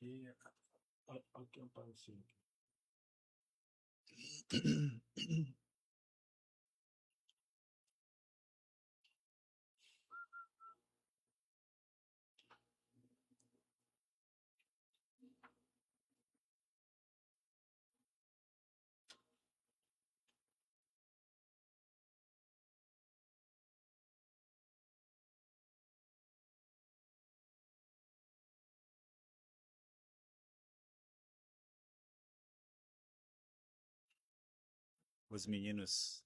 aqui. Aqui apareceu. Os meninos.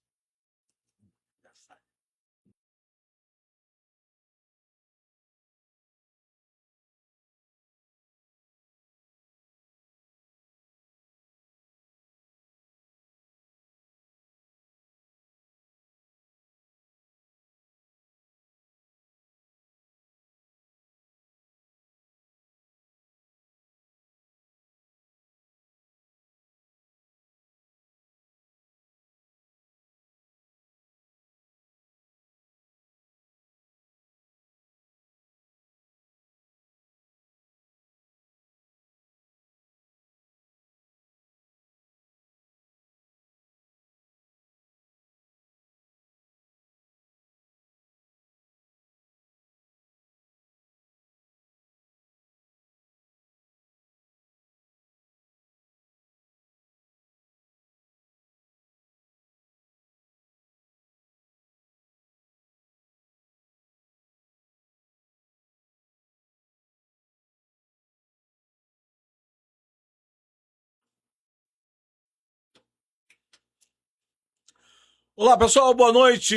Olá pessoal, boa noite!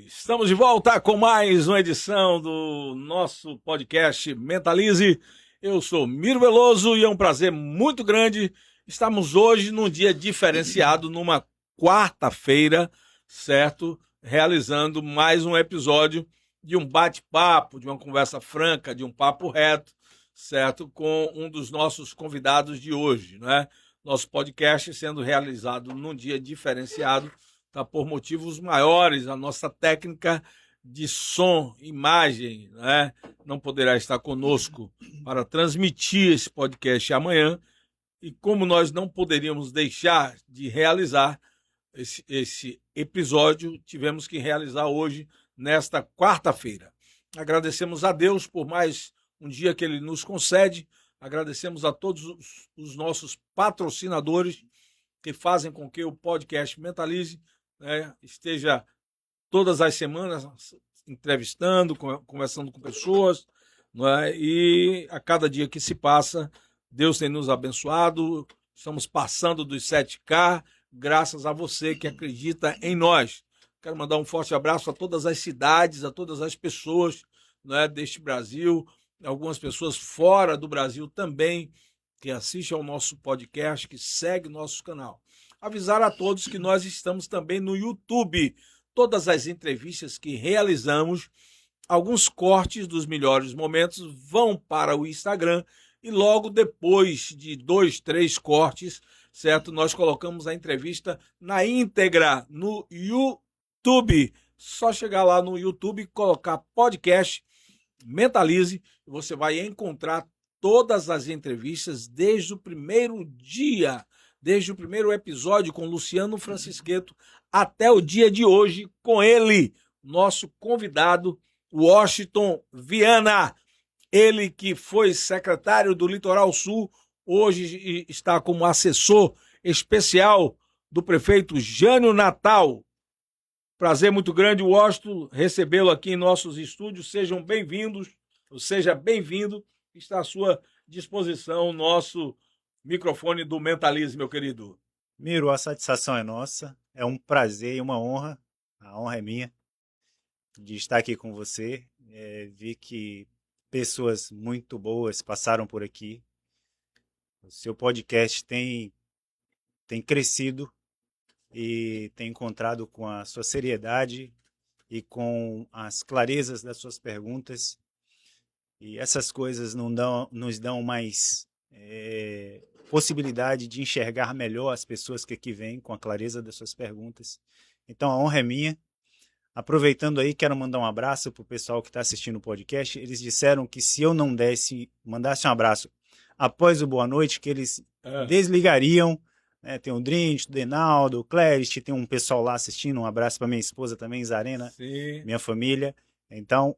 Estamos de volta com mais uma edição do nosso podcast Mentalize. Eu sou Miro Veloso e é um prazer muito grande. Estamos hoje num dia diferenciado, numa quarta-feira, certo? Realizando mais um episódio de um bate-papo, de uma conversa franca, de um papo reto, certo? Com um dos nossos convidados de hoje, né? Nosso podcast sendo realizado num dia diferenciado, tá, por motivos maiores. A nossa técnica de som, imagem, né, não poderá estar conosco para transmitir esse podcast amanhã. E como nós não poderíamos deixar de realizar esse episódio, tivemos que realizar hoje, nesta quarta-feira. Agradecemos a Deus por mais um dia que Ele nos concede. Agradecemos a todos os nossos patrocinadores que fazem com que o podcast Mentalize, né, esteja todas as semanas entrevistando, conversando com pessoas, né, e a cada dia que se passa, Deus tem nos abençoado. Estamos passando dos 7K, graças a você que acredita em nós. Quero mandar um forte abraço a todas as cidades, a todas as pessoas, né, deste Brasil, algumas pessoas fora do Brasil também, que assistem ao nosso podcast, que seguem o nosso canal. Avisar a todos que nós estamos também no YouTube. Todas as entrevistas que realizamos, alguns cortes dos melhores momentos vão para o Instagram e logo depois de 2, 3 cortes, certo? Nós colocamos a entrevista na íntegra no YouTube. Só chegar lá no YouTube e colocar podcast Mentalize, você vai encontrar todas as entrevistas desde o primeiro dia, desde o primeiro episódio com Luciano Francisqueto até o dia de hoje com ele, nosso convidado Washington Viana. Ele que foi secretário do Litoral Sul, hoje está como assessor especial do prefeito Jânio Natal. Prazer muito grande, Washington, recebê-lo aqui em nossos estúdios. Sejam bem-vindos, seja bem-vindo. Está à sua disposição o nosso microfone do Mentalize, meu querido. Miro, a satisfação é nossa. É um prazer e uma honra. A honra é minha de estar aqui com você. Vi que pessoas muito boas passaram por aqui. O seu podcast tem crescido e tem encontrado com a sua seriedade e com as clarezas das suas perguntas. E essas coisas nos dão mais possibilidade de enxergar melhor as pessoas que aqui vêm com a clareza das suas perguntas. Então a honra é minha. Aproveitando aí, quero mandar um abraço para o pessoal que está assistindo o podcast. Eles disseram que se eu não mandasse um abraço após o Boa Noite, que eles desligariam, né? Tem o Drint, o Denaldo, o Clérist, tem um pessoal lá assistindo, um abraço para minha esposa também, Zarena, Sim. minha família. Então,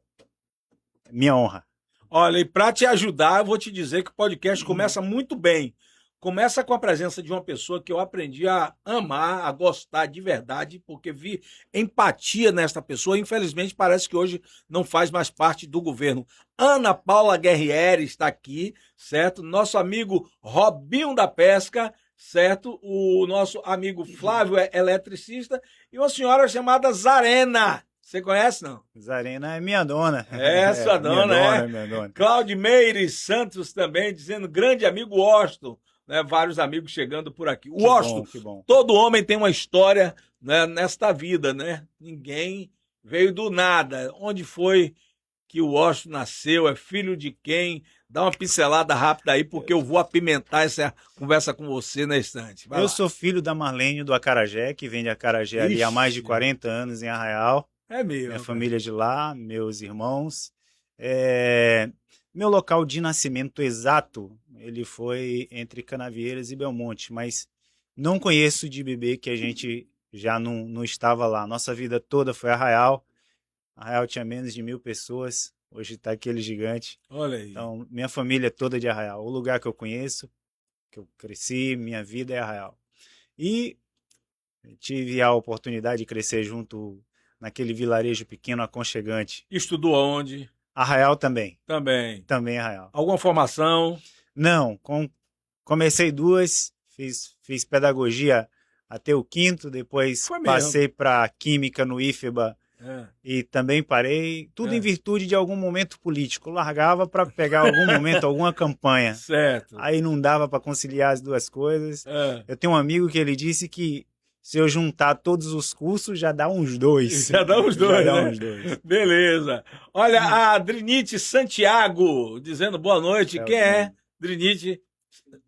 minha honra. Olha, e para te ajudar, eu vou te dizer que o podcast começa muito bem. Começa com a presença de uma pessoa que eu aprendi a amar, a gostar de verdade, porque vi empatia nesta pessoa. Infelizmente, parece que hoje não faz mais parte do governo. Ana Paula Guerrieri está aqui, certo? Nosso amigo Robinho da Pesca, certo? O nosso amigo Flávio é eletricista e uma senhora chamada Zarena. Você conhece, não? Zarena é minha dona. É, sua dona, minha dona. Claudimeires Santos também, dizendo grande amigo Washington. Né, vários amigos chegando por aqui. Que Washington, bom, que bom. todo homem tem uma história, né, nesta vida, né? Ninguém veio do nada. Onde foi que o Washington nasceu? É filho de quem? Dá uma pincelada rápida aí, porque eu vou apimentar essa conversa com você na estante. Vai eu lá. sou filho da Marlene do Acarajé, que vem de Acarajé ali há mais de 40 anos em Arraial. É mesmo. Minha família de lá, meus irmãos. Meu local de nascimento exato, ele foi entre Canavieiras e Belmonte, mas não conheço de bebê que a gente já não estava lá. Nossa vida toda foi Arraial. Arraial tinha menos de 1.000 pessoas, hoje está aquele gigante. Olha aí. Então, minha família é toda de Arraial. O lugar que eu conheço, que eu cresci, minha vida é Arraial. E tive a oportunidade de crescer junto naquele vilarejo pequeno aconchegante. Estudou aonde? Arraial também. Também Arraial. Alguma formação? Não, comecei 2, fiz pedagogia até o 5º, depois passei para química no IFBA e também parei, tudo em virtude de algum momento político. Largava para pegar algum momento, alguma campanha. Certo. Aí não dava para conciliar as duas coisas. Eu tenho um amigo que ele disse que se eu juntar todos os cursos, já dá uns 2. Já dá uns 2, já dá né? uns 2. Beleza. Olha, a Drinite Santiago dizendo boa noite. Quem é Drinite?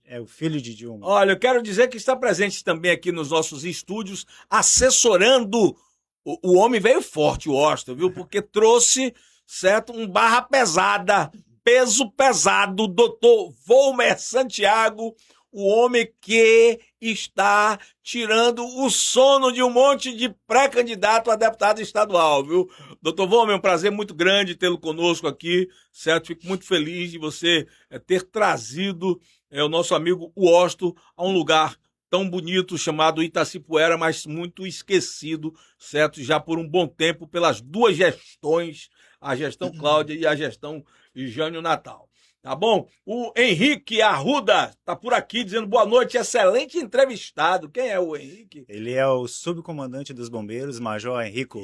É o filho de Dilma. Olha, eu quero dizer que está presente também aqui nos nossos estúdios, assessorando o homem veio forte, o Washington, viu? Porque trouxe, certo, um barra pesada, peso pesado, doutor Volmer Santiago, o homem que está tirando o sono de um monte de pré-candidato a deputado estadual, viu? Doutor Volmer, é um prazer muito grande tê-lo conosco aqui, certo? Fico muito feliz de você ter trazido o nosso amigo Washington a um lugar tão bonito chamado Itacipuera, mas muito esquecido, certo? Já por um bom tempo pelas duas gestões, a gestão Cláudia e a gestão Jânio Natal. Tá bom? O Henrique Arruda tá por aqui dizendo boa noite, excelente entrevistado. Quem é o Henrique? Ele é o subcomandante dos bombeiros, Major Henrico.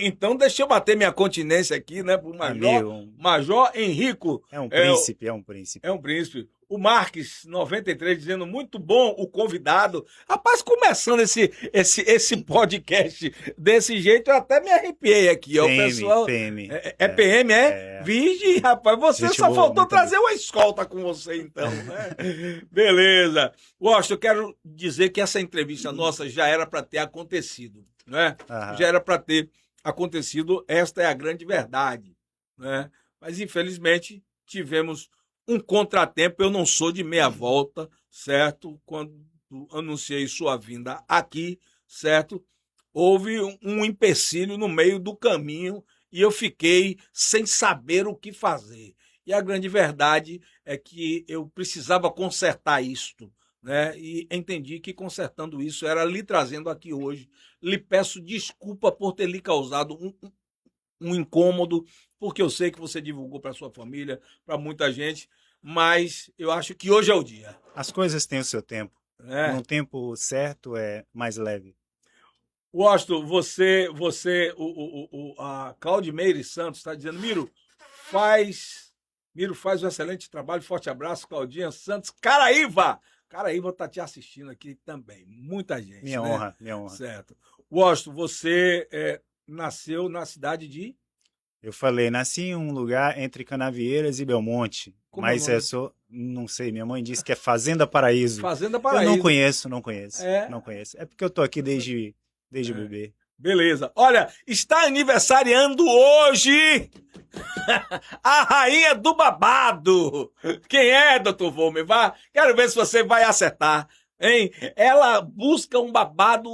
Então deixa eu bater minha continência aqui, né, pro Major Henrico. É um príncipe, é um príncipe. É um príncipe. O Marques 93 dizendo muito bom o convidado. Rapaz, começando esse podcast desse jeito, eu até me arrepiei aqui. PM, o pessoal PM. É PM, é? Vige, rapaz, você Gente só boa, faltou muito trazer uma escolta com você, então, né? Beleza. Washington, eu quero dizer que essa entrevista nossa já era para ter acontecido, né? Já era para ter acontecido, esta é a grande verdade, né? Mas, infelizmente, tivemos um contratempo. Eu não sou de meia volta, certo? Quando anunciei sua vinda aqui, certo? Houve um empecilho no meio do caminho e eu fiquei sem saber o que fazer. E a grande verdade é que eu precisava consertar isto, né? E entendi que consertando isso era lhe trazendo aqui hoje. Lhe peço desculpa por ter lhe causado um incômodo, porque eu sei que você divulgou para sua família, para muita gente, mas eu acho que hoje é o dia. As coisas têm o seu tempo. No tempo certo é mais leve. Washington, a Claudimeire Santos está dizendo, Miro faz um excelente trabalho, forte abraço, Claudinha Santos, Caraíva está te assistindo aqui também, muita gente. Minha honra. Certo. Washington, você nasceu na cidade de... Eu falei, nasci em um lugar entre Canavieiras e Belmonte, mas eu sou, não sei, minha mãe disse que é Fazenda Paraíso. Fazenda Paraíso. Eu não conheço. É? Não conheço. É porque eu tô aqui desde bebê. Beleza. Olha, está aniversariando hoje a rainha do babado. Quem é, doutor Volmer? Quero ver se você vai acertar. Hein? Ela busca um babado,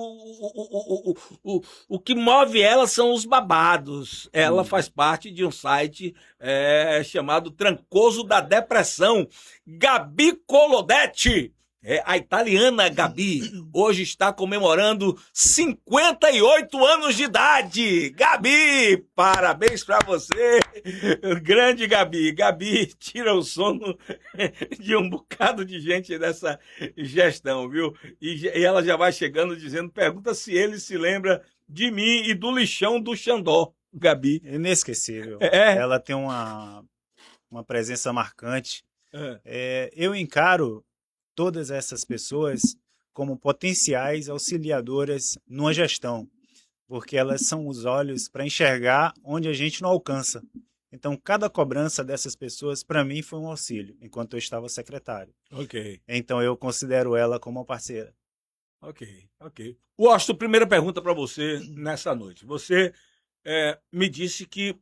o que move ela são os babados. Ela faz parte de um site chamado Trancoso da Depressão. Gabi Colodetti. A italiana Gabi hoje está comemorando 58 anos de idade. Gabi, parabéns para você. Grande Gabi. Gabi tira o sono de um bocado de gente dessa gestão, viu? E ela já vai chegando dizendo, pergunta se ele se lembra de mim e do lixão do Xandó, Gabi. Inesquecível. É. Ela tem uma presença marcante. Eu encaro todas essas pessoas como potenciais auxiliadoras numa gestão, porque elas são os olhos para enxergar onde a gente não alcança. Então, cada cobrança dessas pessoas, para mim, foi um auxílio, enquanto eu estava secretário. Ok. Então, eu considero ela como uma parceira. Ok. Washington, primeira pergunta para você nessa noite. Você me disse que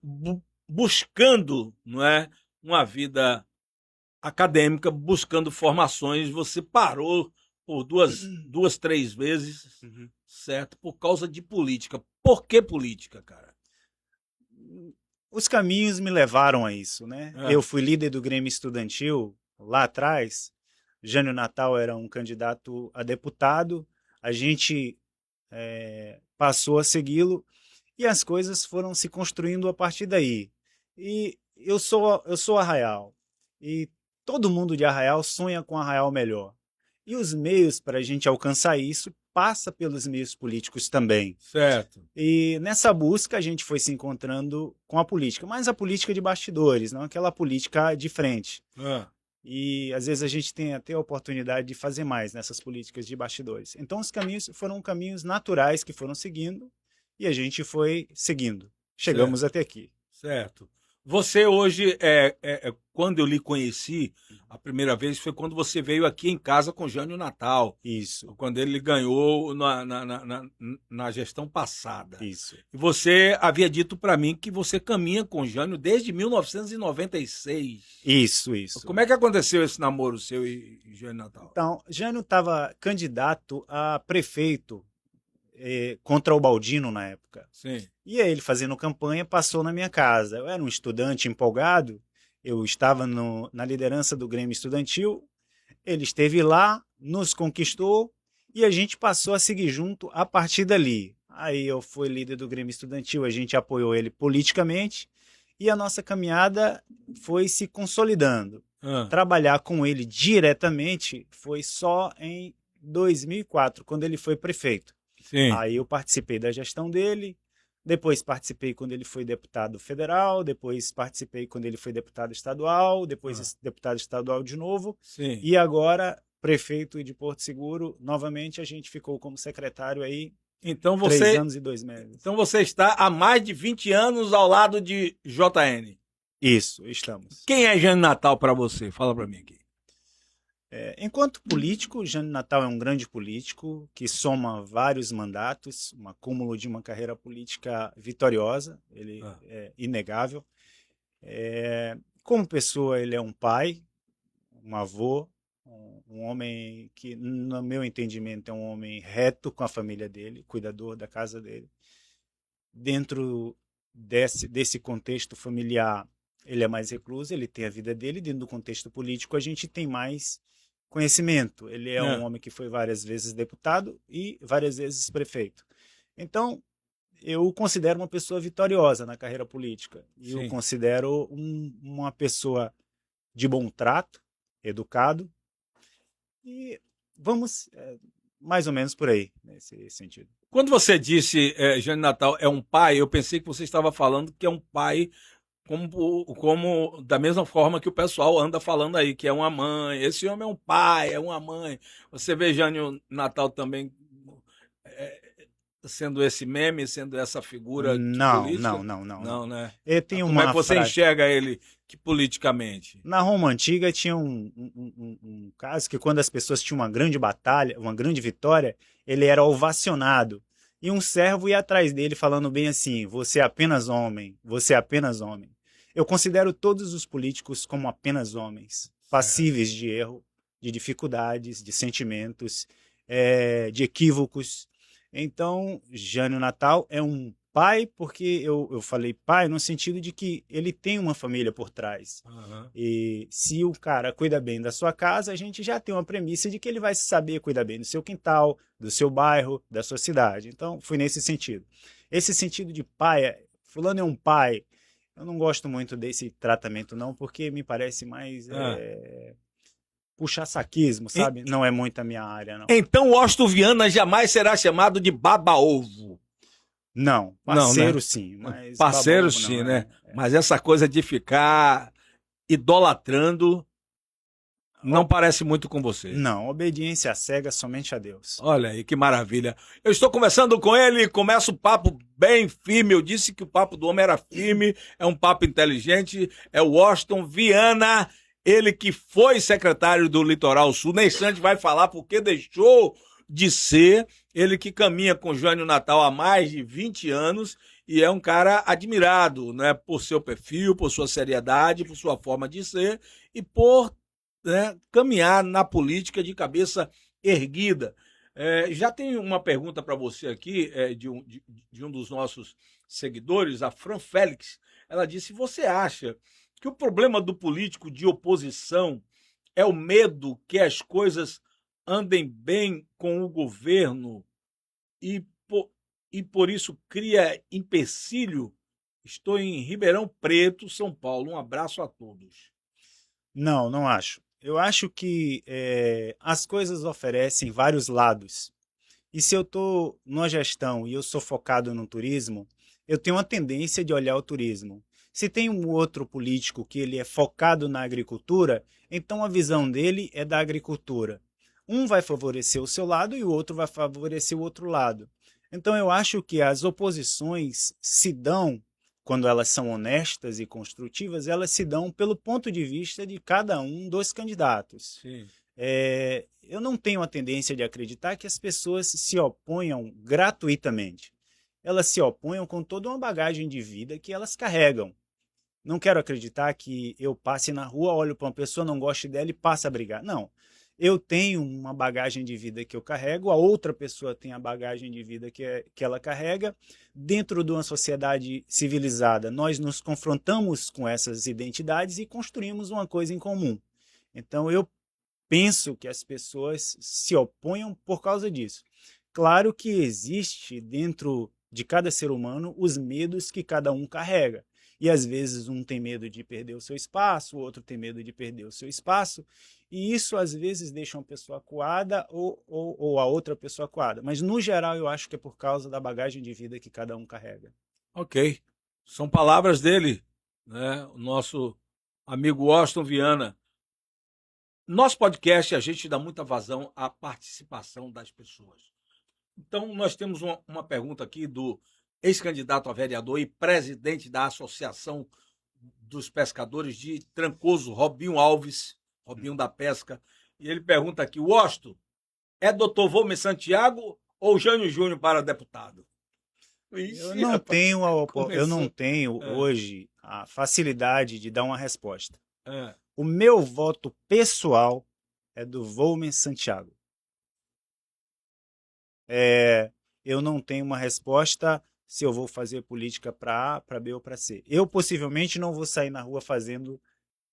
buscando, não é, uma vida acadêmica, buscando formações, você parou por duas, 3 vezes, certo? Por causa de política. Por que política, cara? Os caminhos me levaram a isso, né? Eu fui líder do Grêmio Estudantil lá atrás. Jânio Natal era um candidato a deputado. A gente passou a segui-lo e as coisas foram se construindo a partir daí. E eu sou Arraial. E todo mundo de Arraial sonha com Arraial melhor. E os meios para a gente alcançar isso passa pelos meios políticos também. Certo. E nessa busca a gente foi se encontrando com a política, mas a política de bastidores, não aquela política de frente. E às vezes a gente tem até a oportunidade de fazer mais nessas políticas de bastidores. Então os caminhos foram caminhos naturais que foram seguindo e a gente foi seguindo. Chegamos até aqui. Certo. Você hoje, quando eu lhe conheci, a primeira vez foi quando você veio aqui em casa com Jânio Natal. Isso. Quando ele ganhou na gestão passada. Isso. E você havia dito para mim que você caminha com Jânio desde 1996. Isso. Como é que aconteceu esse namoro seu e Jânio Natal? Então, Jânio estava candidato a prefeito contra o Baldino na época. Sim. E aí ele fazendo campanha passou na minha casa. Eu era um estudante empolgado, eu estava na liderança do Grêmio Estudantil, ele esteve lá, nos conquistou e a gente passou a seguir junto a partir dali. Aí eu fui líder do Grêmio Estudantil, a gente apoiou ele politicamente e a nossa caminhada foi se consolidando. Trabalhar com ele diretamente foi só em 2004, quando ele foi prefeito. Sim. Aí eu participei da gestão dele, depois participei quando ele foi deputado federal, depois participei quando ele foi deputado estadual, depois deputado estadual de novo. Sim. E agora prefeito de Porto Seguro. Novamente a gente ficou como secretário aí 3 anos e 2 meses. Então você está há mais de 20 anos ao lado de JN. Isso, estamos. Quem é Jânio Natal para você? Fala para mim aqui. Enquanto político, Jânio Natal é um grande político que soma vários mandatos, um acúmulo de uma carreira política vitoriosa, ele é inegável. Como pessoa, ele é um pai, um avô, um homem que, no meu entendimento, é um homem reto com a família dele, cuidador da casa dele. Dentro desse contexto familiar, ele é mais recluso, ele tem a vida dele. Dentro do contexto político, a gente tem mais conhecimento. Ele é um homem que foi várias vezes deputado e várias vezes prefeito. Então, eu o considero uma pessoa vitoriosa na carreira política. E eu considero uma pessoa de bom trato, educado. E vamos mais ou menos por aí, nesse sentido. Quando você disse Jânio Natal é um pai, eu pensei que você estava falando que é um pai como da mesma forma que o pessoal anda falando aí, que é uma mãe. Esse homem é um pai, é uma mãe. Você vê Jânio Natal também sendo esse meme, sendo essa figura política? Não, né? Como é que você enxerga ele politicamente? Na Roma Antiga tinha um caso que quando as pessoas tinham uma grande batalha, uma grande vitória, ele era ovacionado. E um servo ia atrás dele falando bem assim: você é apenas homem, você é apenas homem. Eu considero todos os políticos como apenas homens, Certo. passíveis de erro, de dificuldades, de sentimentos, de equívocos. Então, Jânio Natal é um pai, porque eu falei pai no sentido de que ele tem uma família por trás. Aham. E se o cara cuida bem da sua casa, a gente já tem uma premissa de que ele vai saber cuidar bem do seu quintal, do seu bairro, da sua cidade. Então, foi nesse sentido. Esse sentido de pai, fulano é um pai, eu não gosto muito desse tratamento não, porque me parece mais Ah. puxa-saquismo, E- sabe? Não é muito a minha área, não. Então, o Washington Viana jamais será chamado de baba-ovo. Não, Não, né? parceiro sim, mas Parceiro, baba-ovo sim, não, né? Mas essa coisa de ficar idolatrando não parece muito com você. Não, obediência cega somente a Deus. Olha aí, que maravilha. Eu estou conversando com ele, começa o papo bem firme. Eu disse que o papo do homem era firme, é um papo inteligente. É o Washington Viana, ele que foi secretário do Litoral Sul. Nem instante vai falar porque deixou de ser. Ele que caminha com Jânio Natal há mais de 20 anos e é um cara admirado, né, por seu perfil, por sua seriedade, por sua forma de ser e por, né, caminhar na política de cabeça erguida. Já tem uma pergunta para você aqui, de um dos nossos seguidores, a Fran Félix. Ela disse: você acha que o problema do político de oposição é o medo que as coisas andem bem com o governo e e por isso cria empecilho? Estou em Ribeirão Preto, São Paulo. Um abraço a todos. Não, não acho. Eu acho que as coisas oferecem vários lados. E se eu estou numa gestão e eu sou focado no turismo, eu tenho uma tendência de olhar o turismo. Se tem um outro político que ele é focado na agricultura, então a visão dele é da agricultura. Um vai favorecer o seu lado e o outro vai favorecer o outro lado. Então eu acho que as oposições se dão, quando elas são honestas e construtivas, elas se dão pelo ponto de vista de cada um dos candidatos. Sim. Eu não tenho a tendência de acreditar que as pessoas se oponham gratuitamente. Elas se oponham com toda uma bagagem de vida que elas carregam. Não quero acreditar que eu passe na rua, olho para uma pessoa, não goste dela e passe a brigar. Não. Eu tenho uma bagagem de vida que eu carrego, a outra pessoa tem a bagagem de vida que ela carrega. Dentro de uma sociedade civilizada, nós nos confrontamos com essas identidades e construímos uma coisa em comum. Então, eu penso que as pessoas se oponham por causa disso. Claro que existe dentro de cada ser humano os medos que cada um carrega. E às vezes um tem medo de perder o seu espaço, o outro tem medo de perder o seu espaço. E isso às vezes deixa uma pessoa acuada ou a outra pessoa acuada. Mas no geral eu acho que é por causa da bagagem de vida que cada um carrega. Ok. São palavras dele, né? O nosso amigo Washington Viana. Nosso podcast, a gente dá muita vazão à participação das pessoas. Então, nós temos uma pergunta aqui do ex-candidato a vereador e presidente da Associação dos Pescadores de Trancoso, Robinho Alves, Robinho da Pesca. E ele pergunta aqui: Washington, é doutor Volmer Santiago ou Jânio Júnior para deputado? Eu Ixi, não rapaz, tenho, eu não começou. tenho É, hoje a facilidade de dar uma resposta. é. O meu voto pessoal é do Volmer Santiago. Eu não tenho uma resposta se eu vou fazer política para A, para B ou para C. Eu possivelmente não vou sair na rua fazendo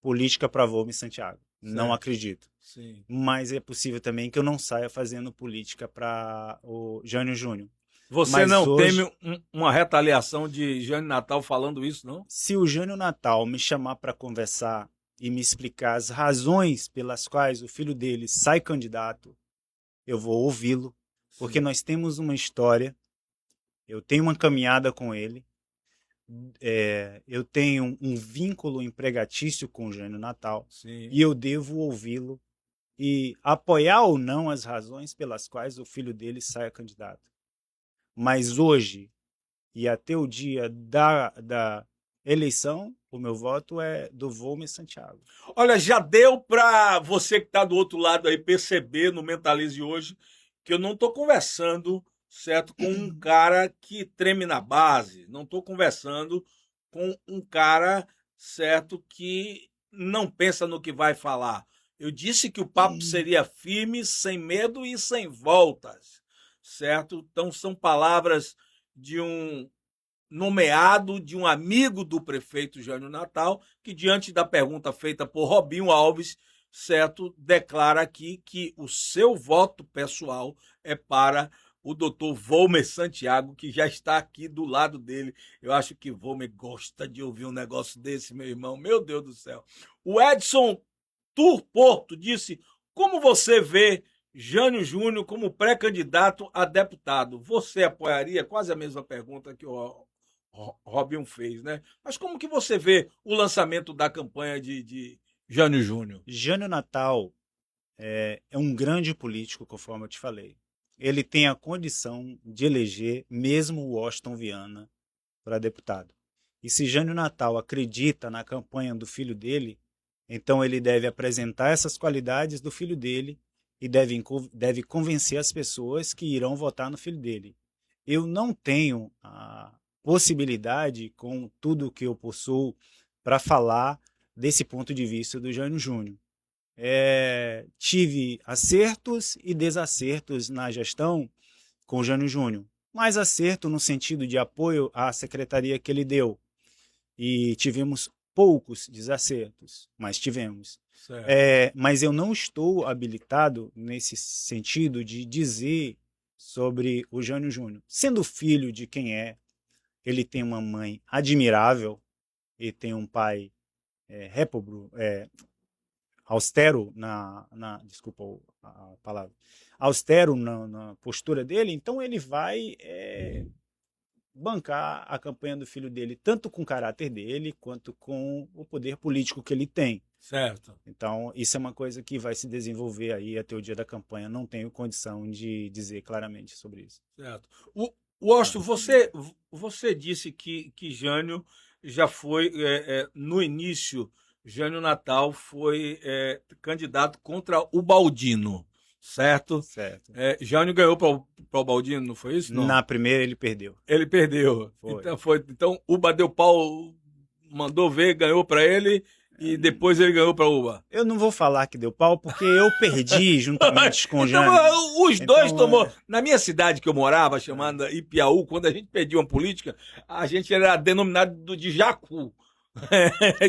política para Volmer Santiago. Não Certo. acredito. Sim. Mas é possível também que eu não saia fazendo política para o Jânio Júnior. Você Mas não teme hoje, uma retaliação de Jânio Natal falando isso, não? se o Jânio Natal me chamar para conversar e me explicar as razões pelas quais o filho dele sai candidato, eu vou ouvi-lo, porque Sim. nós temos uma história, eu tenho uma caminhada com ele, eu tenho um vínculo empregatício com o Jânio Natal, Sim. e eu devo ouvi-lo e apoiar ou não as razões pelas quais o filho dele saia candidato. Mas hoje, e até o dia da eleição, o meu voto é do Volmer Santiago. Olha, já deu para você que está do outro lado aí perceber no Mentalize hoje que eu não estou conversando certo, com um cara que treme na base. Não estou conversando com um cara, certo, que não pensa no que vai falar. Eu disse que o papo seria firme, sem medo e sem voltas, certo? Então são palavras de um nomeado, de um amigo do prefeito Jânio Natal, que diante da pergunta feita por Robinho Alves, certo, declara aqui que o seu voto pessoal é para o doutor Volmer Santiago, que já está aqui do lado dele. Eu acho que Volmer gosta de ouvir um negócio desse, meu irmão. Meu Deus do céu. O Edson Turporto disse: como você vê Jânio Júnior como pré-candidato a deputado? Você apoiaria? Quase a mesma pergunta que o Robinho fez, né? Mas como que você vê o lançamento da campanha de Jânio Júnior? Jânio Natal é um grande político, conforme eu te falei. Ele tem a condição de eleger mesmo o Washington Viana para deputado. E se Jânio Natal acredita na campanha do filho dele, então ele deve apresentar essas qualidades do filho dele e deve convencer as pessoas que irão votar no filho dele. Eu não tenho a possibilidade, com tudo que eu possuo, para falar desse ponto de vista do Jânio Júnior. Tive acertos e desacertos na gestão com o Jânio Júnior. Mais acerto no sentido de apoio à secretaria que ele deu. E tivemos poucos desacertos, mas tivemos. Mas eu não estou habilitado nesse sentido de dizer sobre o Jânio Júnior. Sendo filho de quem é, ele tem uma mãe admirável e tem um pai austero desculpa a palavra, austero na postura dele, então ele vai bancar a campanha do filho dele, tanto com o caráter dele, quanto com o poder político que ele tem. Certo. Então, isso é uma coisa que vai se desenvolver aí até o dia da campanha. Não tenho condição de dizer claramente sobre isso. Certo. Washington, você disse que Jânio já foi, no início, Jânio Natal foi candidato contra o Baldino, certo? Certo. Jânio ganhou para o Baldino, não foi isso? Não. Na primeira ele perdeu. Ele perdeu. Então Uba deu pau, mandou ver, ganhou para ele e depois ele ganhou para Uba. Eu não vou falar que deu pau porque eu perdi juntamente com o Jânio. Então, os dois tomou. Na minha cidade que eu morava, chamada Ipiaú, quando a gente perdia uma política, a gente era denominado de Jacu.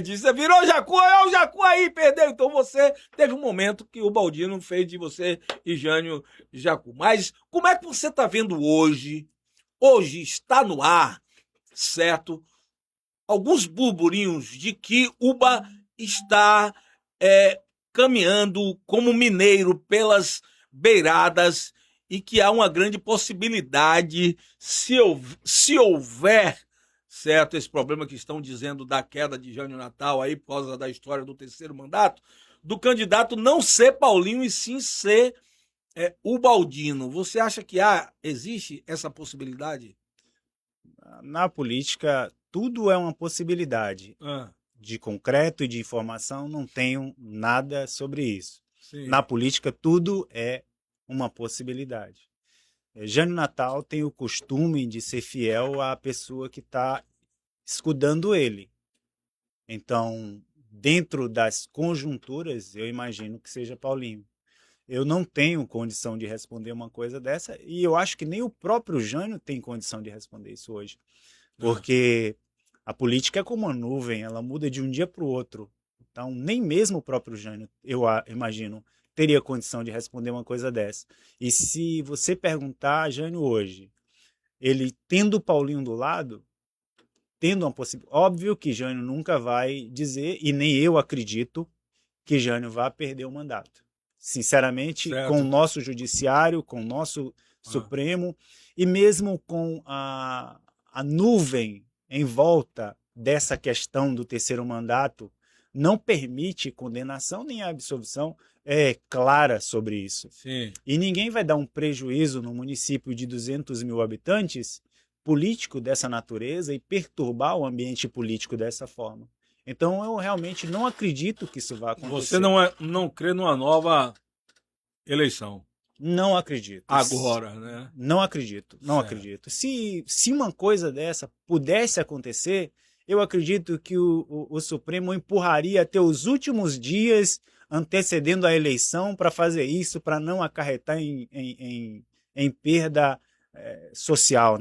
Disse, virou Jacu, o Jacu aí, perdeu. Então você teve um momento que o Baldino fez de você e Jânio Jacu. Mas como é que você está vendo hoje? Hoje está no ar, certo? Alguns burburinhos de que Uba está caminhando como mineiro pelas beiradas e que há uma grande possibilidade, se houver, certo, esse problema que estão dizendo da queda de Jânio Natal aí por causa da história do terceiro mandato, do candidato não ser Paulinho e sim ser o Baldino. Você acha que existe essa possibilidade? Na política, tudo é uma possibilidade. De concreto e de informação, não tenho nada sobre isso. Sim. Na política, tudo é uma possibilidade. Jânio Natal tem o costume de ser fiel à pessoa que está escudando ele. Então, dentro das conjunturas, eu imagino que seja Paulinho. Eu não tenho condição de responder uma coisa dessa e eu acho que nem o próprio Jânio tem condição de responder isso hoje. Porque a política é como uma nuvem, ela muda de um dia para o outro. Então, nem mesmo o próprio Jânio, eu imagino, teria condição de responder uma coisa dessa. E se você perguntar a Jânio hoje, ele tendo o Paulinho do lado, tendo uma possibilidade... Óbvio que Jânio nunca vai dizer, e nem eu acredito, que Jânio vá perder o mandato. Sinceramente, certo, com o nosso judiciário, com o nosso Supremo, e mesmo com a nuvem em volta dessa questão do terceiro mandato, não permite condenação nem absolvição clara sobre isso. Sim. E ninguém vai dar um prejuízo no município de 200 mil habitantes político dessa natureza e perturbar o ambiente político dessa forma. Então eu realmente não acredito que isso vá acontecer. Você não crê numa nova eleição? Não acredito. Agora, né? Não acredito, não Certo. acredito. Se uma coisa dessa pudesse acontecer, eu acredito que o Supremo empurraria até os últimos dias antecedendo a eleição para fazer isso, para não acarretar em perda social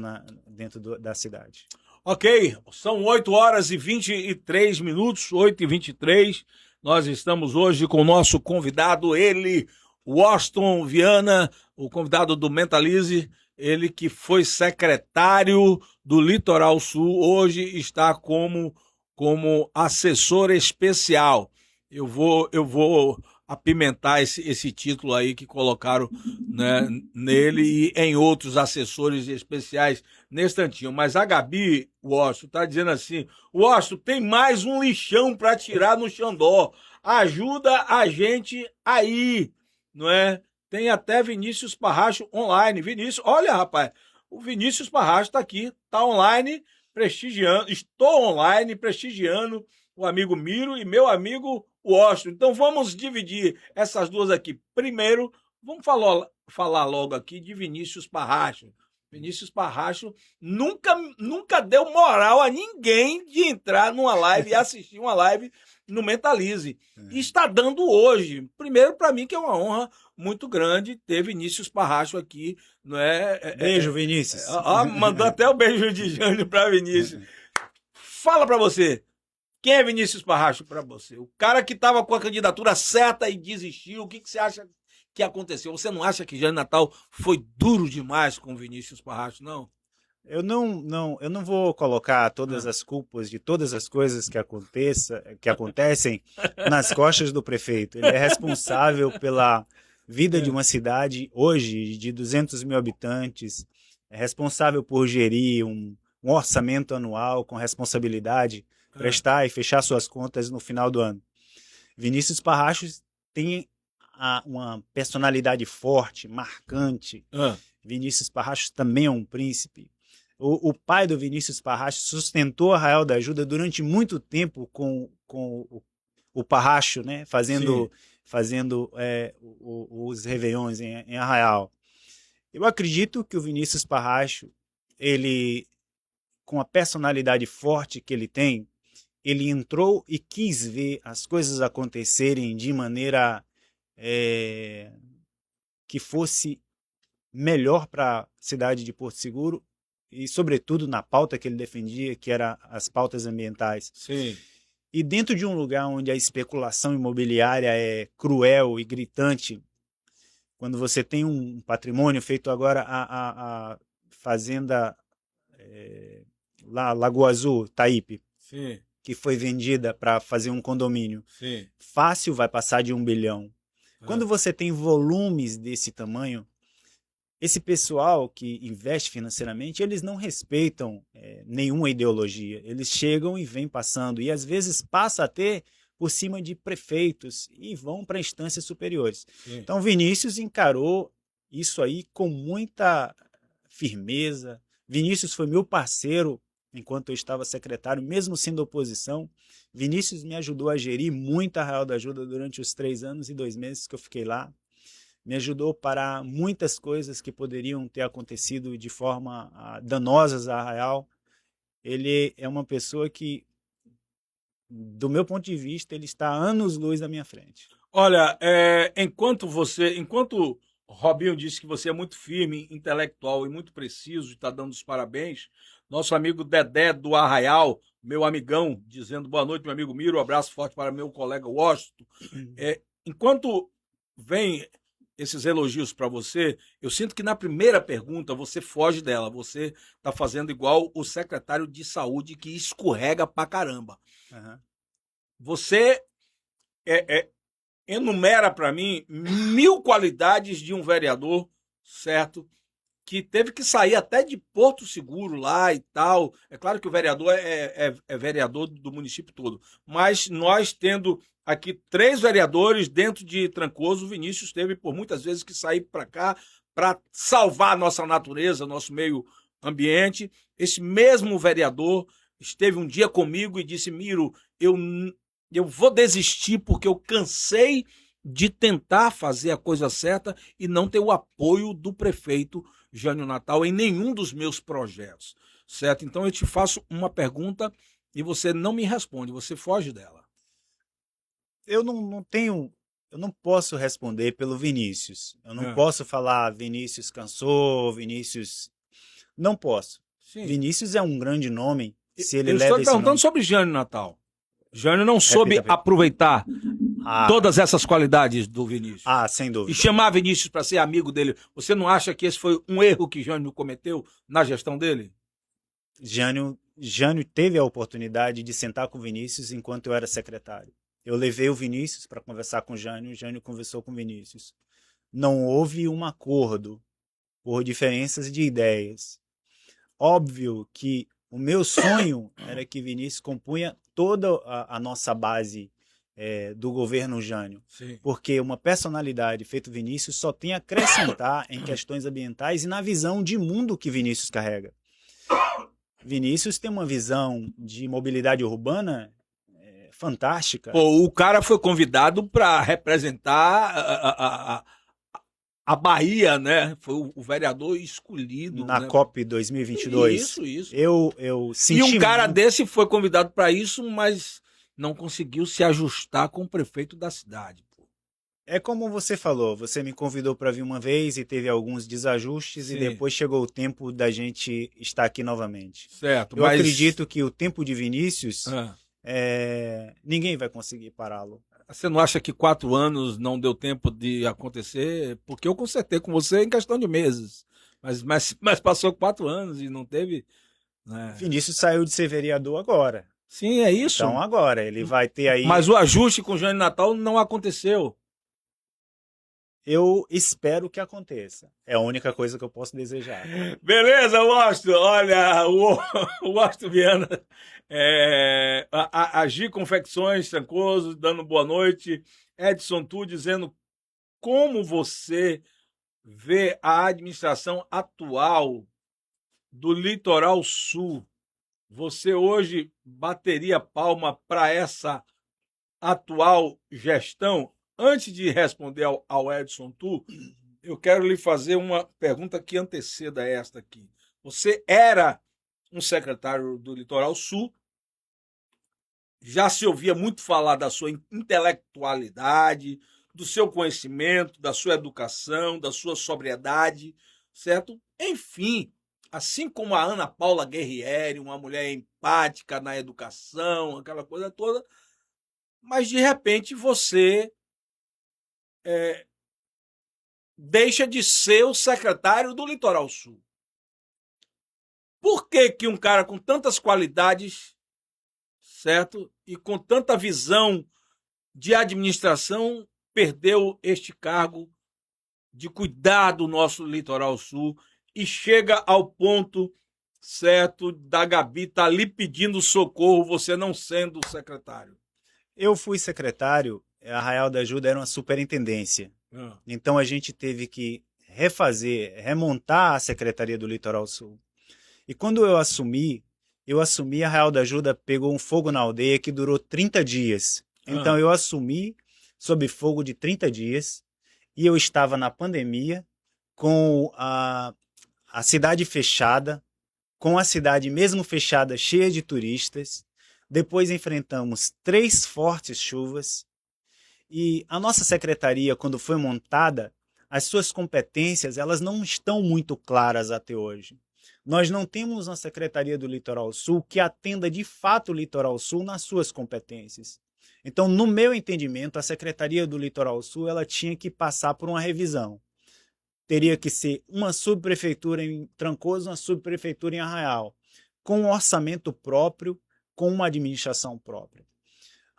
dentro da cidade. Ok, são 8 horas e 23 minutos, 8h23. Nós estamos hoje com o nosso convidado, ele, Washington Viana, o convidado do Mentalize, ele que foi secretário do Litoral Sul, hoje está como assessor especial. Eu vou apimentar esse título aí que colocaram, né, nele e em outros assessores especiais nesse tantinho. Mas a Gabi, Washington, tá dizendo assim: Washington, tem mais um lixão para tirar no Xandó. Ajuda a gente aí, não é? Tem até Vinícius Parracho online. Vinícius, olha, rapaz, o Vinícius Parracho tá aqui, tá online, prestigiando. Estou online, prestigiando o amigo Miro e meu amigo Washington. Então vamos dividir essas duas aqui. Primeiro, vamos falar logo aqui de Vinícius Parracho. Vinícius Parracho nunca deu moral a ninguém de entrar numa live e assistir uma live no Mentalize. E está dando hoje. Primeiro, para mim, que é uma honra muito grande ter Vinícius Parracho aqui. Não é? Beijo, Vinícius. Mandou até o beijo de Jânio para Vinícius. Fala para você. Quem é Vinícius Parracho para você? O cara que estava com a candidatura certa e desistiu. O que você acha que aconteceu? Você não acha que Jânio Natal foi duro demais com Vinícius Parracho, não? Eu não vou colocar todas as culpas de todas as coisas que acontecem nas costas do prefeito. Ele é responsável pela vida de uma cidade hoje de 200 mil habitantes, é responsável por gerir um orçamento anual com responsabilidade, prestar e fechar suas contas no final do ano. Vinícius Parracho tem uma personalidade forte, marcante. Vinícius Parracho também é um príncipe. O pai do Vinícius Parracho sustentou Arraial da Ajuda durante muito tempo com o Parracho, né? fazendo os réveillons em Arraial. Eu acredito que o Vinícius Parracho, ele, com a personalidade forte que ele tem, ele entrou e quis ver as coisas acontecerem de maneira que fosse melhor para a cidade de Porto Seguro e, sobretudo, na pauta que ele defendia, que era as pautas ambientais. Sim. E dentro de um lugar onde a especulação imobiliária é cruel e gritante, quando você tem um patrimônio feito agora, a fazenda lá, Lagoa Azul, Taípe, Sim. que foi vendida para fazer um condomínio, Sim. fácil vai passar de 1 bilhão. Quando você tem volumes desse tamanho, esse pessoal que investe financeiramente, eles não respeitam nenhuma ideologia. Eles chegam e vêm passando. E às vezes passa até por cima de prefeitos e vão para instâncias superiores. Sim. Então Vinícius encarou isso aí com muita firmeza. Vinícius foi meu parceiro enquanto eu estava secretário, mesmo sendo oposição. Vinícius me ajudou a gerir muito a Arraial da Ajuda durante os 3 anos e 2 meses que eu fiquei lá. Me ajudou para muitas coisas que poderiam ter acontecido de forma danosas a Arraial. Ele é uma pessoa que, do meu ponto de vista, ele está anos-luz à minha frente. Olha, enquanto Robinho disse que você é muito firme, intelectual e muito preciso, está dando os parabéns, nosso amigo Dedé do Arraial, meu amigão, dizendo boa noite, meu amigo Miro, um abraço forte para meu colega Washington. Enquanto vem esses elogios para você, eu sinto que na primeira pergunta você foge dela, você está fazendo igual o secretário de saúde que escorrega pra caramba. Você enumera para mim 1000 qualidades de um vereador, certo? Que teve que sair até de Porto Seguro lá e tal. É claro que o vereador é vereador do município todo, mas nós tendo aqui 3 vereadores dentro de Trancoso, o Vinícius teve por muitas vezes que sair para cá para salvar a nossa natureza, nosso meio ambiente. Esse mesmo vereador esteve um dia comigo e disse: Miro, eu vou desistir porque eu cansei de tentar fazer a coisa certa e não ter o apoio do prefeito Jânio Natal em nenhum dos meus projetos, certo? Então eu te faço uma pergunta e você não me responde, você foge dela. Eu não posso responder pelo Vinícius. Eu não É. posso falar Vinícius cansou, Vinícius... Não posso. Sim. Vinícius é um grande nome. Se ele Eu leva estou te esse perguntando nome... sobre Jânio Natal. Jânio não soube Repita. aproveitar Ah, todas essas qualidades do Vinícius. sem E dúvida. chamar Vinícius para ser amigo dele. Você não acha que esse foi um erro que Jânio cometeu na gestão dele? Jânio teve a oportunidade de sentar com o Vinícius enquanto eu era secretário. Eu levei o Vinícius para conversar com o Jânio conversou com o Vinícius. Não houve um acordo por diferenças de ideias. Óbvio que o meu sonho era que Vinícius compunha toda a nossa base do governo Jânio. Sim. Porque uma personalidade feita Vinícius só tem a acrescentar em questões ambientais e na visão de mundo que Vinícius carrega. Vinícius tem uma visão de mobilidade urbana fantástica. Pô, o cara foi convidado para representar a Bahia, né? Foi o vereador escolhido. Na né? COP 2022. Isso. Eu senti E um cara muito... desse foi convidado para isso, mas não conseguiu se ajustar com o prefeito da cidade. Pô. É como você falou, você me convidou para vir uma vez e teve alguns desajustes. Sim. E depois chegou o tempo da gente estar aqui novamente. Certo, Eu acredito que o tempo de Vinícius, ninguém vai conseguir pará-lo. Você não acha que 4 anos não deu tempo de acontecer? Porque eu consertei com você em questão de meses. Mas passou 4 anos e não teve... Né? Vinícius saiu de ser vereador agora. Sim, é isso. Então agora, ele vai ter aí... Mas o ajuste com o Jânio Natal não aconteceu. Eu espero que aconteça. É a única coisa que eu posso desejar. Beleza, Washington. Olha, o Washington Viana, Agir Confecções, Trancoso, dando boa noite. Edson Tu dizendo como você vê a administração atual do Litoral Sul. Você hoje bateria palma para essa atual gestão? Antes de responder ao Edson Tu, eu quero lhe fazer uma pergunta que anteceda esta aqui. Você era um secretário do Litoral Sul, já se ouvia muito falar da sua intelectualidade, do seu conhecimento, da sua educação, da sua sobriedade, certo? Enfim, assim como a Ana Paula Guerrieri, uma mulher empática na educação, aquela coisa toda, mas de repente você deixa de ser o secretário do Litoral Sul. Por que um cara com tantas qualidades, certo? E com tanta visão de administração perdeu este cargo de cuidar do nosso Litoral Sul e chega ao ponto, certo, da Gabi estar lhe pedindo socorro, você não sendo o secretário? Eu fui secretário, a Arraial da Ajuda era uma superintendência. Então a gente teve que remontar a Secretaria do Litoral Sul. E quando eu assumi, a Arraial da Ajuda pegou um fogo na aldeia que durou 30 dias. Então eu assumi sob fogo de 30 dias e eu estava na pandemia com a cidade fechada, com a cidade mesmo fechada cheia de turistas. Depois enfrentamos 3 fortes chuvas. E a nossa secretaria, quando foi montada, as suas competências elas não estão muito claras até hoje. Nós não temos uma Secretaria do Litoral Sul que atenda de fato o Litoral Sul nas suas competências. Então, no meu entendimento, a Secretaria do Litoral Sul ela tinha que passar por uma revisão. Teria que ser uma subprefeitura em Trancoso, uma subprefeitura em Arraial, com um orçamento próprio, com uma administração própria.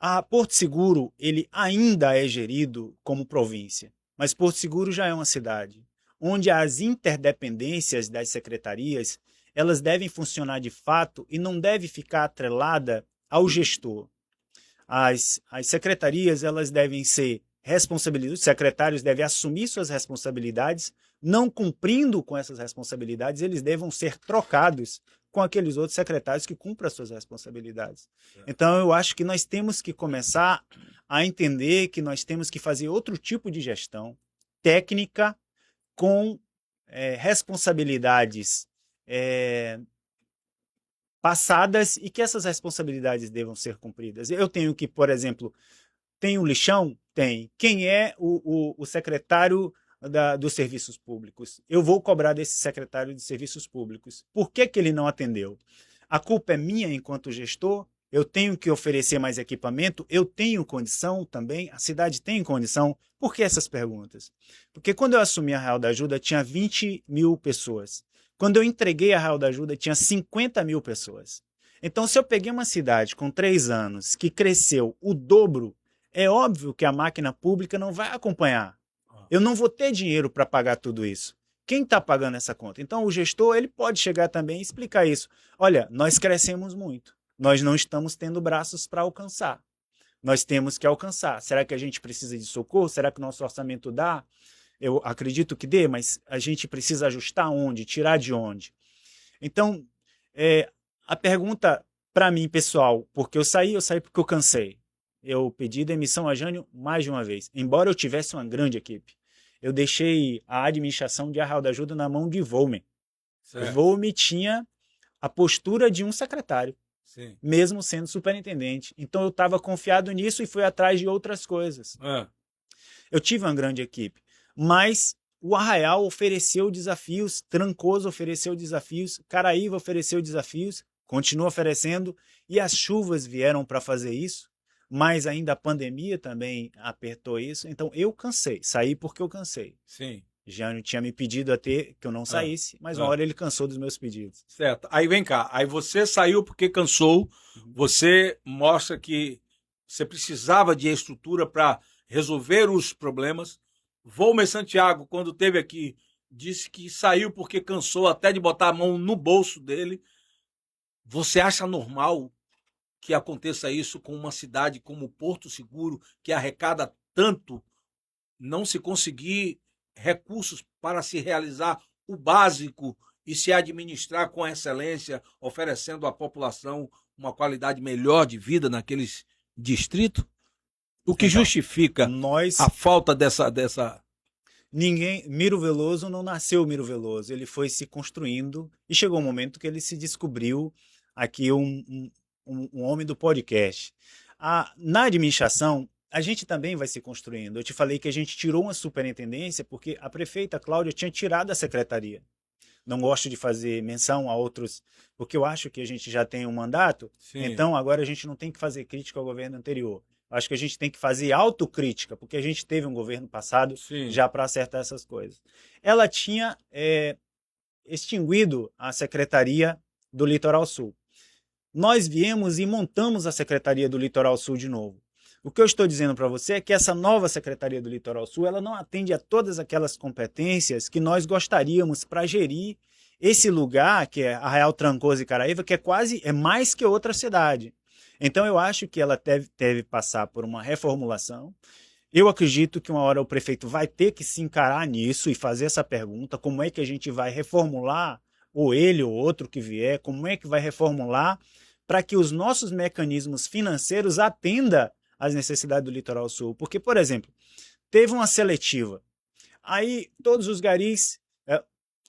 A Porto Seguro ele ainda é gerido como província, mas Porto Seguro já é uma cidade, onde as interdependências das secretarias elas devem funcionar de fato e não deve ficar atrelada ao gestor. As secretarias elas devem ser responsabilizadas, os secretários devem assumir suas responsabilidades, não cumprindo com essas responsabilidades, eles devem ser trocados com aqueles outros secretários que cumprem as suas responsabilidades. Então, eu acho que nós temos que começar a entender que nós temos que fazer outro tipo de gestão técnica com responsabilidades passadas e que essas responsabilidades devam ser cumpridas. Eu tenho que, por exemplo, tem o lixão? Tem. Quem é o secretário dos serviços públicos? Eu vou cobrar desse secretário de serviços públicos. Por que ele não atendeu? A culpa é minha enquanto gestor? Eu tenho que oferecer mais equipamento? Eu tenho condição também? A cidade tem condição? Por que essas perguntas? Porque quando eu assumi a Arraial da Ajuda, tinha 20 mil pessoas. Quando eu entreguei a Arraial da Ajuda, tinha 50 mil pessoas. Então, se eu peguei uma cidade com 3 anos que cresceu o dobro, é óbvio que a máquina pública não vai acompanhar. Eu não vou ter dinheiro para pagar tudo isso. Quem está pagando essa conta? Então, o gestor ele pode chegar também e explicar isso. Olha, nós crescemos muito. Nós não estamos tendo braços para alcançar. Nós temos que alcançar. Será que a gente precisa de socorro? Será que o nosso orçamento dá? Eu acredito que dê, mas a gente precisa ajustar onde? Tirar de onde? Então, a pergunta para mim, pessoal, porque eu saí porque eu cansei. Eu pedi demissão a Jânio mais de uma vez, embora eu tivesse uma grande equipe. Eu deixei a administração de Arraial da Ajuda na mão de Volmer. O Volmer tinha a postura de um secretário, sim, mesmo sendo superintendente. Então eu estava confiado nisso e fui atrás de outras coisas. Eu tive uma grande equipe, mas o Arraial ofereceu desafios, Trancoso ofereceu desafios, Caraíva ofereceu desafios, continua oferecendo, e as chuvas vieram para fazer isso. Mas ainda a pandemia também apertou isso. Então eu cansei. Saí porque eu cansei. Sim. Jânio tinha me pedido até que eu não saísse, mas uma hora ele cansou dos meus pedidos. Certo. Aí vem cá. Aí você saiu porque cansou. Você mostra que você precisava de estrutura para resolver os problemas. Volmer Santiago, quando esteve aqui, disse que saiu porque cansou até de botar a mão no bolso dele. Você acha normal que aconteça isso com uma cidade como Porto Seguro, que arrecada tanto, não se conseguir recursos para se realizar o básico e se administrar com excelência, oferecendo à população uma qualidade melhor de vida naqueles distritos? O que justifica a falta dessa... Miro Veloso não nasceu Miro Veloso, ele foi se construindo e chegou um momento que ele se descobriu aqui um homem do podcast. Na administração, a gente também vai se construindo. Eu te falei que a gente tirou uma superintendência porque a prefeita Cláudia tinha tirado a secretaria. Não gosto de fazer menção a outros, porque eu acho que a gente já tem um mandato, sim, então agora a gente não tem que fazer crítica ao governo anterior. Eu acho que a gente tem que fazer autocrítica, porque a gente teve um governo passado, sim, já para acertar essas coisas. Ela tinha extinguido a Secretaria do Litoral Sul. Nós viemos e montamos a Secretaria do Litoral Sul de novo. O que eu estou dizendo para você é que essa nova Secretaria do Litoral Sul ela não atende a todas aquelas competências que nós gostaríamos para gerir esse lugar, que é Arraial, Trancoso e Caraíva, que é mais que outra cidade. Então eu acho que ela deve passar por uma reformulação. Eu acredito que uma hora o prefeito vai ter que se encarar nisso e fazer essa pergunta, como é que a gente vai reformular, ou ele ou outro que vier, como é que vai reformular para que os nossos mecanismos financeiros atendam às necessidades do Litoral Sul. Porque, por exemplo, teve uma seletiva, aí todos os garis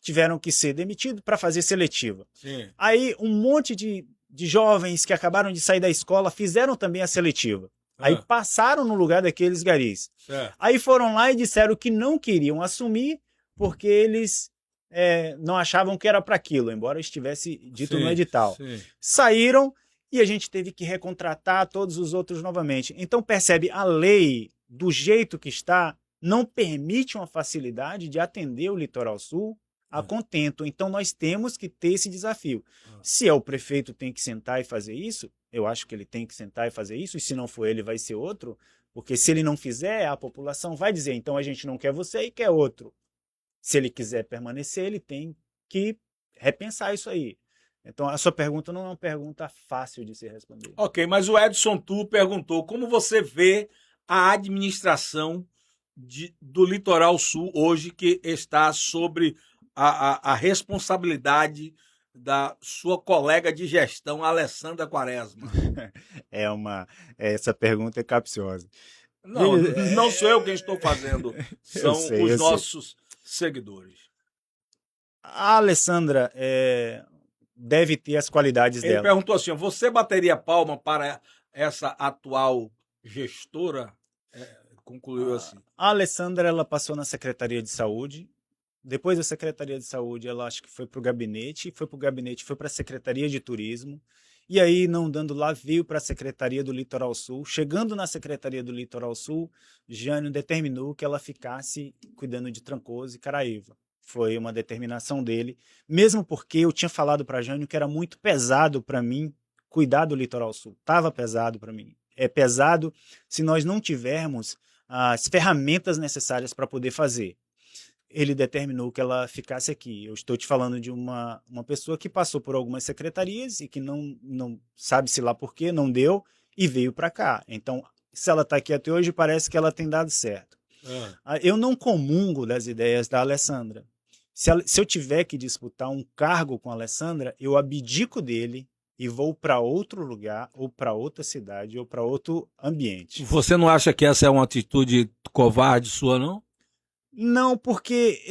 tiveram que ser demitidos para fazer seletiva. Sim. Aí um monte de jovens que acabaram de sair da escola fizeram também a seletiva. Aí passaram no lugar daqueles garis. Aí foram lá e disseram que não queriam assumir porque eles não achavam que era para aquilo, embora estivesse dito no edital. Sim. Saíram e a gente teve que recontratar todos os outros novamente. Então percebe, a lei, do jeito que está, não permite uma facilidade de atender o Litoral Sul a contento. Então nós temos que ter esse desafio. Se é o prefeito tem que sentar e fazer isso, eu acho que ele tem que sentar e fazer isso, e se não for ele, vai ser outro, porque se ele não fizer, a população vai dizer, então a gente não quer você e quer outro. Se ele quiser permanecer, ele tem que repensar isso aí. Então, a sua pergunta não é uma pergunta fácil de se responder. Ok, mas o Edson Tu perguntou como você vê a administração do Litoral Sul hoje, que está sobre a responsabilidade da sua colega de gestão, Alessandra Quaresma? Essa pergunta é capciosa. Não, Veja, não sou eu quem estou fazendo, eu são sei, os eu sei. nossos seguidores. A Alessandra deve ter as qualidades Ele dela. perguntou assim: você bateria palma para essa atual gestora? Concluiu assim. A Alessandra, ela passou na Secretaria de Saúde. Depois da Secretaria de Saúde, ela acho que foi para o gabinete, foi para a Secretaria de Turismo. E aí, não dando lá, veio para a Secretaria do Litoral Sul. Chegando na Secretaria do Litoral Sul, Jânio determinou que ela ficasse cuidando de Trancoso e Caraíva. Foi uma determinação dele, mesmo porque eu tinha falado para Jânio que era muito pesado para mim cuidar do Litoral Sul. Estava pesado para mim. É pesado se nós não tivermos as ferramentas necessárias para poder fazer. Ele determinou que ela ficasse aqui. Eu estou te falando de uma pessoa que passou por algumas secretarias e que não sabe-se lá por quê, não deu e veio para cá. Então, se ela está aqui até hoje, parece que ela tem dado certo. Eu não comungo das ideias da Alessandra. Se eu tiver que disputar um cargo com a Alessandra, eu abdico dele e vou para outro lugar, ou para outra cidade, ou para outro ambiente. Você não acha que essa é uma atitude covarde sua, não? Não, porque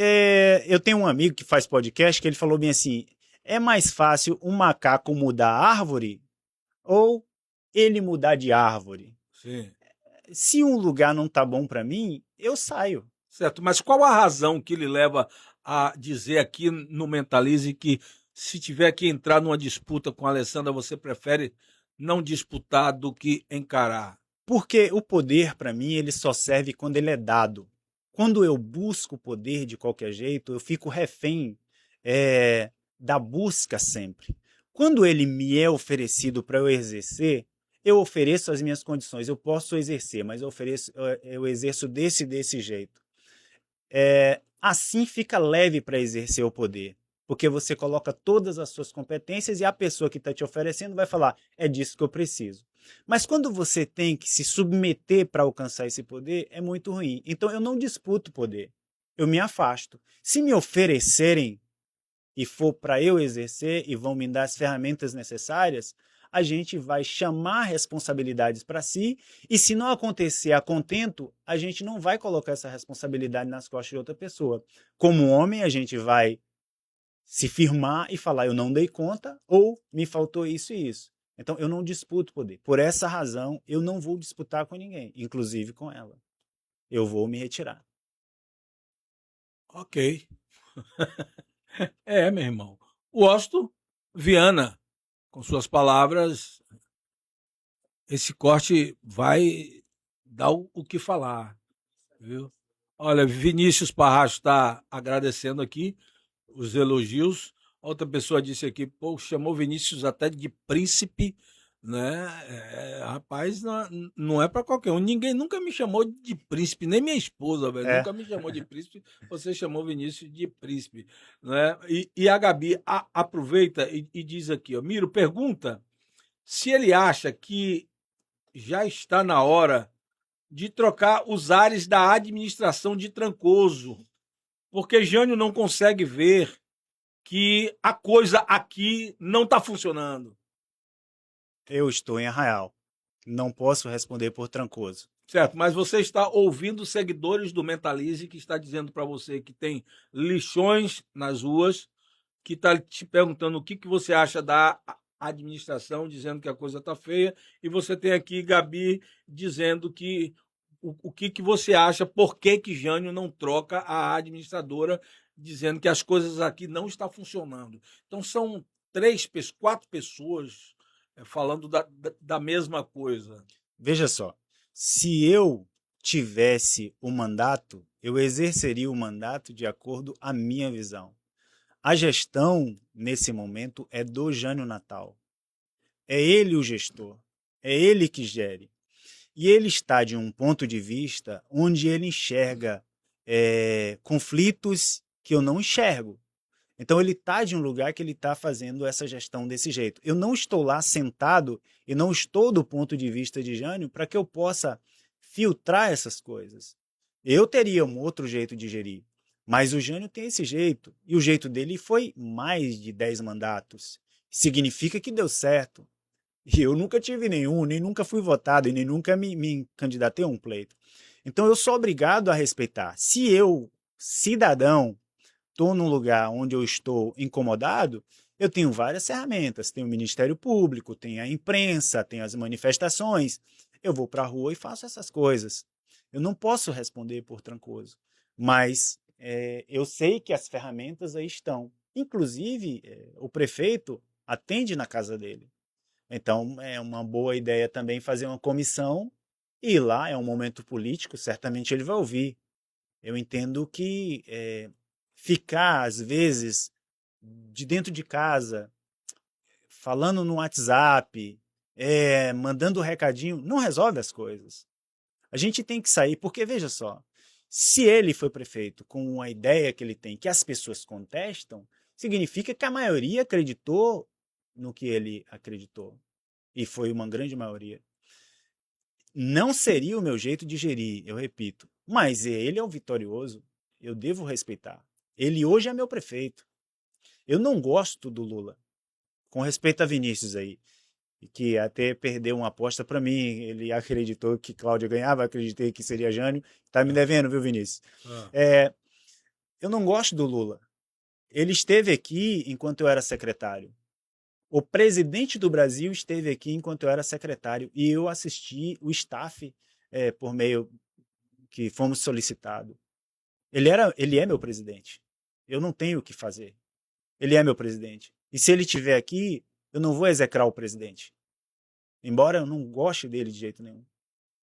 eu tenho um amigo que faz podcast que ele falou bem assim: é mais fácil um macaco mudar a árvore ou ele mudar de árvore. Sim. Se um lugar não tá bom para mim, eu saio. Certo, mas qual a razão que lhe leva a dizer aqui no Mentalize que se tiver que entrar numa disputa com a Alessandra, você prefere não disputar do que encarar? Porque o poder, para mim, ele só serve quando ele é dado. Quando eu busco o poder de qualquer jeito, eu fico refém da busca sempre. Quando ele me é oferecido para eu exercer, eu ofereço as minhas condições. Eu posso exercer, mas eu exerço desse jeito. Assim fica leve para exercer o poder. Porque você coloca todas as suas competências e a pessoa que está te oferecendo vai falar: é disso que eu preciso. Mas quando você tem que se submeter para alcançar esse poder, é muito ruim. Então eu não disputo poder. Eu me afasto. Se me oferecerem e for para eu exercer e vão me dar as ferramentas necessárias, a gente vai chamar responsabilidades para si e se não acontecer a contento, a gente não vai colocar essa responsabilidade nas costas de outra pessoa. Como homem, a gente vai se firmar e falar: eu não dei conta ou me faltou isso e isso. Então eu não disputo poder. Por essa razão, eu não vou disputar com ninguém, inclusive com ela. Eu vou me retirar. Ok. Meu irmão. Gosto, Viana, com suas palavras, esse corte vai dar o que falar, viu? Olha, Vinícius Parracho está agradecendo aqui os elogios. Outra pessoa disse aqui: pô, chamou Vinícius até de príncipe, né? Rapaz, não é para qualquer um. Ninguém nunca me chamou de príncipe, nem minha esposa, velho, É, nunca me chamou de príncipe. Você chamou Vinícius de príncipe, né? E a Gabi aproveita e diz aqui, ó, Miro pergunta se ele acha que já está na hora de trocar os ares da administração de Trancoso, porque Jânio não consegue ver que a coisa aqui não está funcionando. eu estou em Arraial. Não posso responder por Trancoso. Certo, mas você está ouvindo seguidores do Mentalize que está dizendo para você que tem lixões nas ruas, que está te perguntando o que você acha da administração, dizendo que a coisa está feia, e você tem aqui Gabi dizendo que o que você acha, por que Jânio não troca a administradora, dizendo que as coisas aqui não estão funcionando. Então são quatro pessoas falando da mesma coisa. Veja só, se eu tivesse o mandato, eu exerceria o mandato de acordo com a minha visão. A gestão, nesse momento, é do Jânio Natal. É ele o gestor. É ele que gere. E ele está de um ponto de vista onde ele enxerga conflitos que eu não enxergo. Então ele está de um lugar que ele está fazendo essa gestão desse jeito. Eu não estou lá sentado e não estou do ponto de vista de Jânio para que eu possa filtrar essas coisas. Eu teria um outro jeito de gerir. Mas o Jânio tem esse jeito. E o jeito dele foi mais de 10 mandatos. Significa que deu certo. E eu nunca tive nenhum, nem nunca fui votado, e nem nunca me candidatei a um pleito. Então eu sou obrigado a respeitar. Se eu, cidadão, estou num lugar onde eu estou incomodado, eu tenho várias ferramentas. Tenho o Ministério Público, tenho a imprensa, tenho as manifestações. Eu vou para a rua e faço essas coisas. Eu não posso responder por Trancoso, mas eu sei que as ferramentas aí estão. Inclusive, o prefeito atende na casa dele. Então, é uma boa ideia também fazer uma comissão e ir lá, é um momento político, certamente ele vai ouvir. Eu entendo que ficar, às vezes, de dentro de casa, falando no WhatsApp, mandando recadinho, não resolve as coisas. A gente tem que sair, porque veja só, se ele foi prefeito com a ideia que ele tem, que as pessoas contestam, significa que a maioria acreditou no que ele acreditou. E foi uma grande maioria. Não seria o meu jeito de gerir, eu repito. Mas ele é o vitorioso, eu devo respeitar. Ele hoje é meu prefeito. Eu não gosto do Lula. Com respeito a Vinícius aí, que até perdeu uma aposta para mim. Ele acreditou que Cláudia ganhava, acreditei que seria Jânio. Tá me devendo, viu, Vinícius? Eu não gosto do Lula. Ele esteve aqui enquanto eu era secretário. O presidente do Brasil esteve aqui enquanto eu era secretário e eu assisti o staff por meio que fomos solicitados. Ele é meu presidente. Eu não tenho o que fazer. Ele é meu presidente. E se ele estiver aqui, eu não vou execrar o presidente. Embora eu não goste dele de jeito nenhum.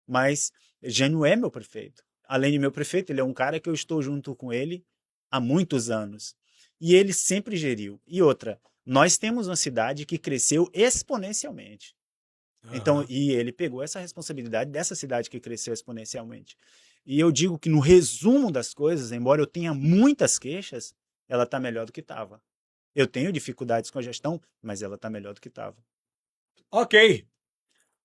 Mas Jânio é meu prefeito. Além de meu prefeito, ele é um cara que eu estou junto com ele há muitos anos. E ele sempre geriu. E outra, nós temos uma cidade que cresceu exponencialmente. Então, e ele pegou essa responsabilidade dessa cidade que cresceu exponencialmente. E eu digo que no resumo das coisas, embora eu tenha muitas queixas, ela está melhor do que estava. Eu tenho dificuldades com a gestão, mas ela está melhor do que estava. Ok.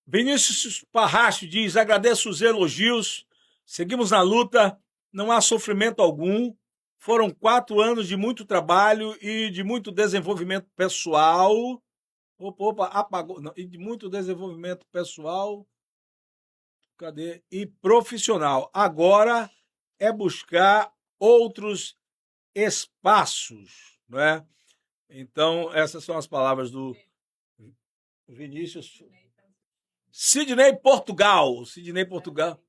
Vinícius Parracho diz: agradeço os elogios, seguimos na luta, não há sofrimento algum. Foram 4 anos de muito trabalho e de muito desenvolvimento pessoal. Opa, apagou. Não, e de muito desenvolvimento pessoal. Cadê? E profissional. Agora é buscar outros espaços, não é? Então, essas são as palavras do Vinícius. Sidney Portugal. Sidney Portugal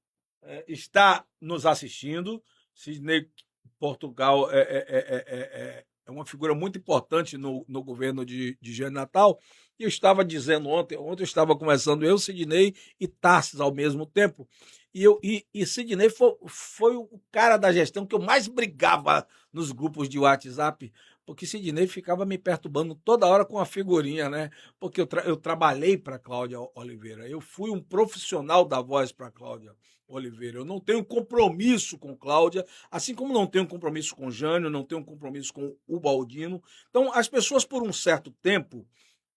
está nos assistindo. Sidney Portugal é uma figura muito importante no governo de Jânio Natal. E eu estava dizendo ontem eu estava conversando eu, Sidney e Tarsis ao mesmo tempo. E Sidney foi o cara da gestão que eu mais brigava nos grupos de WhatsApp, porque Sidney ficava me perturbando toda hora com a figurinha, né? Porque eu trabalhei para Cláudia Oliveira, eu fui um profissional da voz para Cláudia Oliveira. Eu não tenho compromisso com Cláudia, assim como não tenho compromisso com Jânio, não tenho compromisso com o Baldino. Então, as pessoas, por um certo tempo,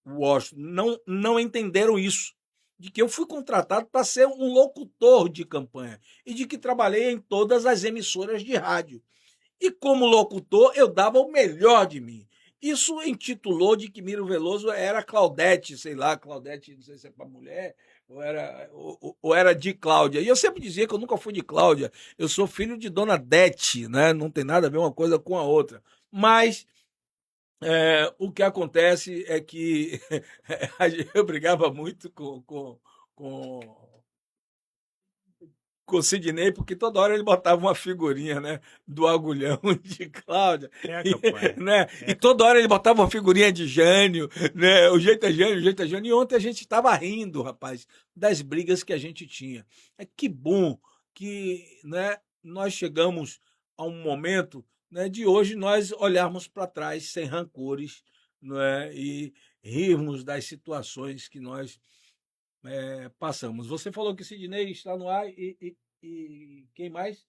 Washington, não entenderam isso. De que eu fui contratado para ser um locutor de campanha e de que trabalhei em todas as emissoras de rádio. E como locutor, eu dava o melhor de mim. Isso intitulou de que Miro Veloso era Claudete, sei lá, Claudete, não sei se é para mulher, ou era de Cláudia. E eu sempre dizia que eu nunca fui de Cláudia, eu sou filho de Dona Dete, né? Não tem nada a ver uma coisa com a outra. Mas o que acontece é que eu brigava muito com o Sidney, porque toda hora ele botava uma figurinha, né, do agulhão de Cláudia, É a campanha. né, e toda hora ele botava uma figurinha de Jânio, né, o jeito é Jânio, o jeito é Jânio, e ontem a gente estava rindo, rapaz, das brigas que a gente tinha. Que bom que, né, nós chegamos a um momento, né, de hoje nós olharmos para trás sem rancores, né, e rirmos das situações que nós passamos. Você falou que Sidney está no ar e quem mais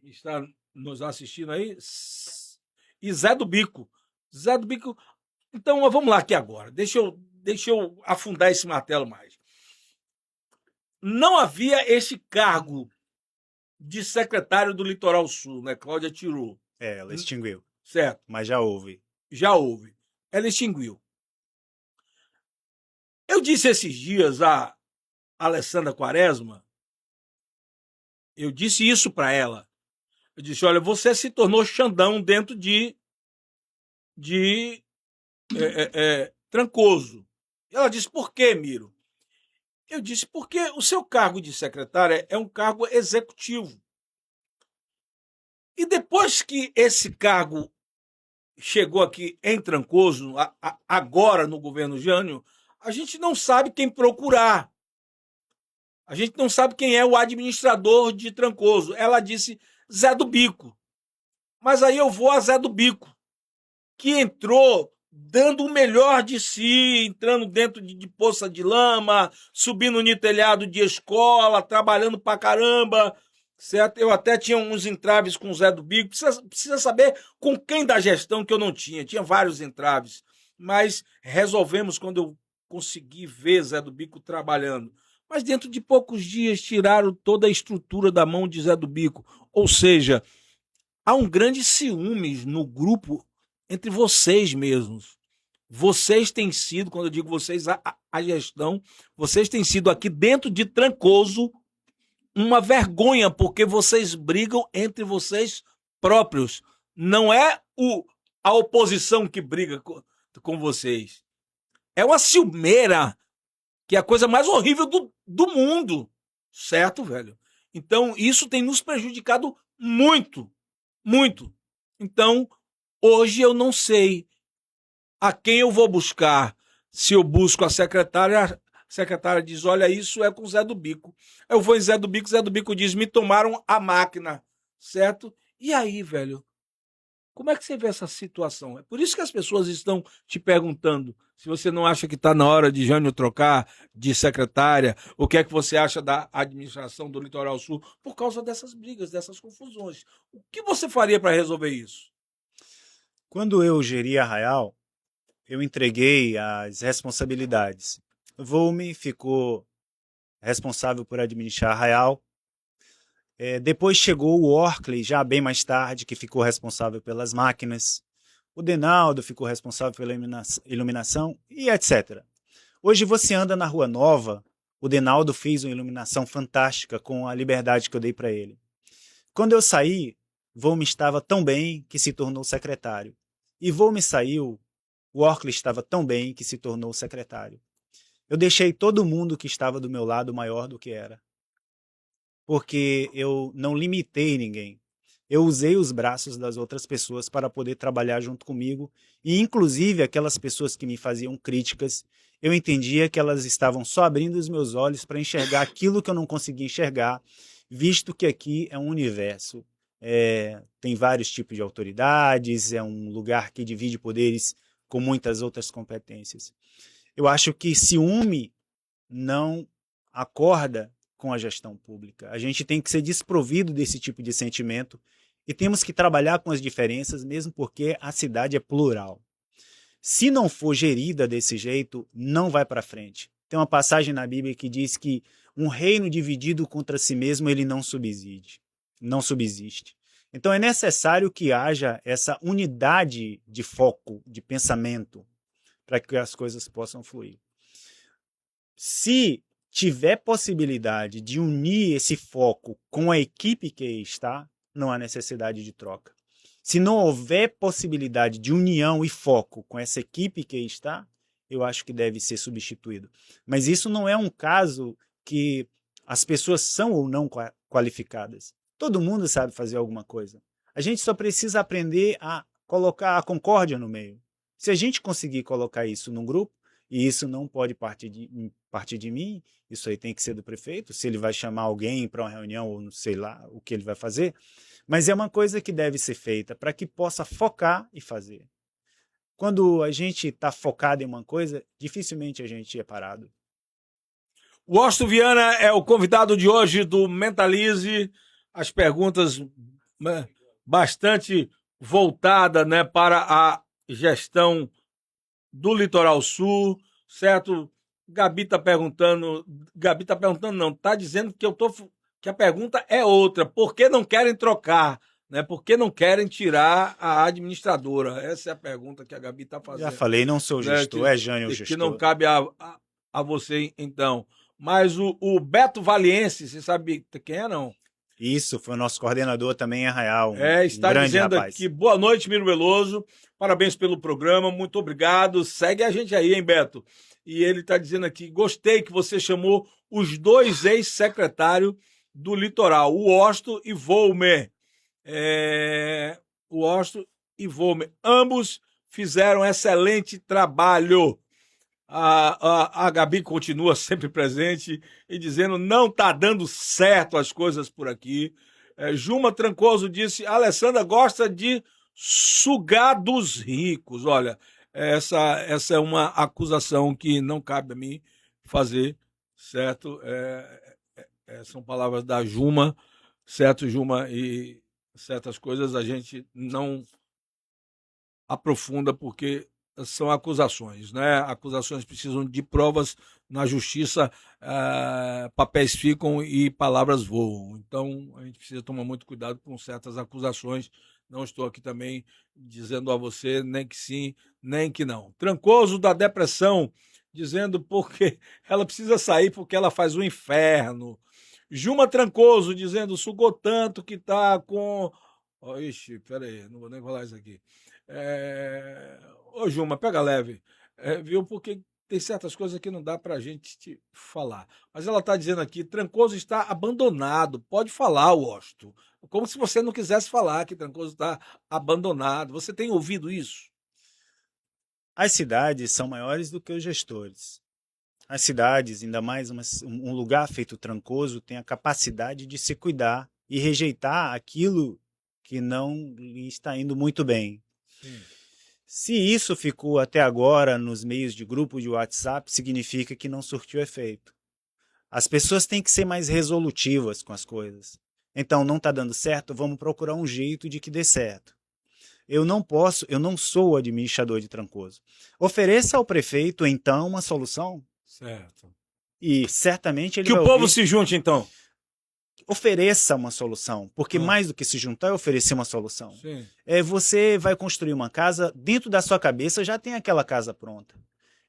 está nos assistindo aí? E Zé do Bico. Zé do Bico. Então, vamos lá aqui agora. Deixa eu afundar esse martelo mais. Não havia esse cargo de secretário do Litoral Sul, né? Cláudia tirou. Ela extinguiu, Certo, mas já houve. já houve. Ela extinguiu. Eu disse esses dias a Alessandra Quaresma, eu disse isso para ela. Eu disse, olha, você se tornou Xandão dentro de Trancoso. Ela disse, por quê, Miro? Eu disse, porque o seu cargo de secretária é um cargo executivo. E depois que esse cargo chegou aqui em Trancoso, agora no governo Jânio, a gente não sabe quem procurar. A gente não sabe quem é o administrador de Trancoso. Ela disse Zé do Bico. Mas aí eu vou a Zé do Bico, que entrou dando o melhor de si, entrando dentro de poça de lama, subindo no telhado de escola, trabalhando pra caramba, certo? Eu até tinha uns entraves com o Zé do Bico, precisa saber com quem da gestão que eu não tinha vários entraves, mas resolvemos quando eu consegui ver Zé do Bico trabalhando. Mas dentro de poucos dias tiraram toda a estrutura da mão de Zé do Bico, ou seja, há um grande ciúmes no grupo entre vocês mesmos. Vocês têm sido, quando eu digo vocês, a gestão, vocês têm sido aqui dentro de Trancoso uma vergonha, porque vocês brigam entre vocês próprios. Não é a oposição que briga com vocês. É uma ciumeira, que é a coisa mais horrível do mundo. Certo, velho? Então, isso tem nos prejudicado muito. Muito. Então, hoje eu não sei a quem eu vou buscar. Se eu busco a secretária diz, olha, isso é com o Zé do Bico. Eu vou em Zé do Bico diz, me tomaram a máquina, certo? E aí, velho, como é que você vê essa situação? É por isso que as pessoas estão te perguntando se você não acha que está na hora de Jânio trocar de secretária, o que é que você acha da administração do Litoral Sul, por causa dessas brigas, dessas confusões. O que você faria para resolver isso? Quando eu geri Arraial, eu entreguei as responsabilidades. Volme ficou responsável por administrar Arraial. Depois chegou o Orkley, já bem mais tarde, que ficou responsável pelas máquinas. O Denaldo ficou responsável pela iluminação e etc. Hoje você anda na Rua Nova, o Denaldo fez uma iluminação fantástica com a liberdade que eu dei para ele. Quando eu saí, Volme estava tão bem que se tornou secretário. E Volme saiu, o Orkley estava tão bem que se tornou secretário. Eu deixei todo mundo que estava do meu lado maior do que era. Porque eu não limitei ninguém. Eu usei os braços das outras pessoas para poder trabalhar junto comigo e, inclusive, aquelas pessoas que me faziam críticas, eu entendia que elas estavam só abrindo os meus olhos para enxergar aquilo que eu não conseguia enxergar, visto que aqui é um universo. Tem vários tipos de autoridades, é um lugar que divide poderes com muitas outras competências. Eu acho que ciúme não acorda com a gestão pública. A gente tem que ser desprovido desse tipo de sentimento e temos que trabalhar com as diferenças, mesmo porque a cidade é plural. Se não for gerida desse jeito, não vai para frente. Tem uma passagem na Bíblia que diz que um reino dividido contra si mesmo, ele não subsiste. Então é necessário que haja essa unidade de foco, de pensamento, para que as coisas possam fluir. Se tiver possibilidade de unir esse foco com a equipe que está, não há necessidade de troca. Se não houver possibilidade de união e foco com essa equipe que está, eu acho que deve ser substituído. Mas isso não é um caso que as pessoas são ou não qualificadas. Todo mundo sabe fazer alguma coisa. A gente só precisa aprender a colocar a concórdia no meio. Se a gente conseguir colocar isso num grupo, e isso não pode partir de mim, isso aí tem que ser do prefeito, se ele vai chamar alguém para uma reunião ou não sei lá o que ele vai fazer, mas é uma coisa que deve ser feita para que possa focar e fazer. Quando a gente está focado em uma coisa, dificilmente a gente é parado. O Washington Viana é o convidado de hoje do Mentalize. As perguntas bastante voltadas, né, para a gestão do Litoral Sul, certo? Gabi tá perguntando não, tá dizendo que eu tô que a pergunta é outra. Por que não querem trocar? Né? Por que não querem tirar a administradora? Essa é a pergunta que a Gabi está Já fazendo. falei, não sou o Né? gestor, é Jânio o Que não gestor. cabe a você, então. Mas o Beto Valiense, você sabe quem é, não? Isso, foi o nosso coordenador também em Arraial, um Está grande dizendo rapaz. aqui, boa noite, Miro Veloso, parabéns pelo programa, muito obrigado, segue a gente aí, hein, Beto? E ele está dizendo aqui, gostei que você chamou os dois ex-secretários do litoral, o Osto e Volmer. O Osto e Volmer, ambos fizeram excelente trabalho. A Gabi continua sempre presente e dizendo não está dando certo as coisas por aqui. Juma Trancoso disse, a Alessandra gosta de sugar dos ricos. Olha, essa é uma acusação que não cabe a mim fazer, certo? São palavras da Juma, certo, Juma? E certas coisas a gente não aprofunda porque são acusações, né? Acusações precisam de provas na justiça, papéis ficam e palavras voam. Então a gente precisa tomar muito cuidado com certas acusações. Não estou aqui também dizendo a você nem que sim, nem que não. Trancoso da depressão, dizendo porque ela precisa sair porque ela faz o inferno. Juma Trancoso dizendo sugou tanto que tá com. Oh, ixi, peraí, não vou nem falar isso aqui. Ô, Juma, pega leve, viu? Porque tem certas coisas que não dá pra gente te falar. Mas ela tá dizendo aqui, Trancoso está abandonado. Pode falar, Washington. Como se você não quisesse falar que Trancoso está abandonado. Você tem ouvido isso? As cidades são maiores do que os gestores. As cidades, ainda mais um lugar feito Trancoso, tem a capacidade de se cuidar e rejeitar aquilo que não lhe está indo muito bem. Sim. Se isso ficou até agora nos meios de grupo de WhatsApp, significa que não surtiu efeito. As pessoas têm que ser mais resolutivas com as coisas. Então, não está dando certo, vamos procurar um jeito de que dê certo. Eu não sou o administrador de Trancoso. Ofereça ao prefeito, então, uma solução. Certo. E certamente ele Que vai o povo ouvir. se junte, então. Ofereça uma solução, porque mais do que se juntar é oferecer uma solução. Sim. Você vai construir uma casa, dentro da sua cabeça já tem aquela casa pronta.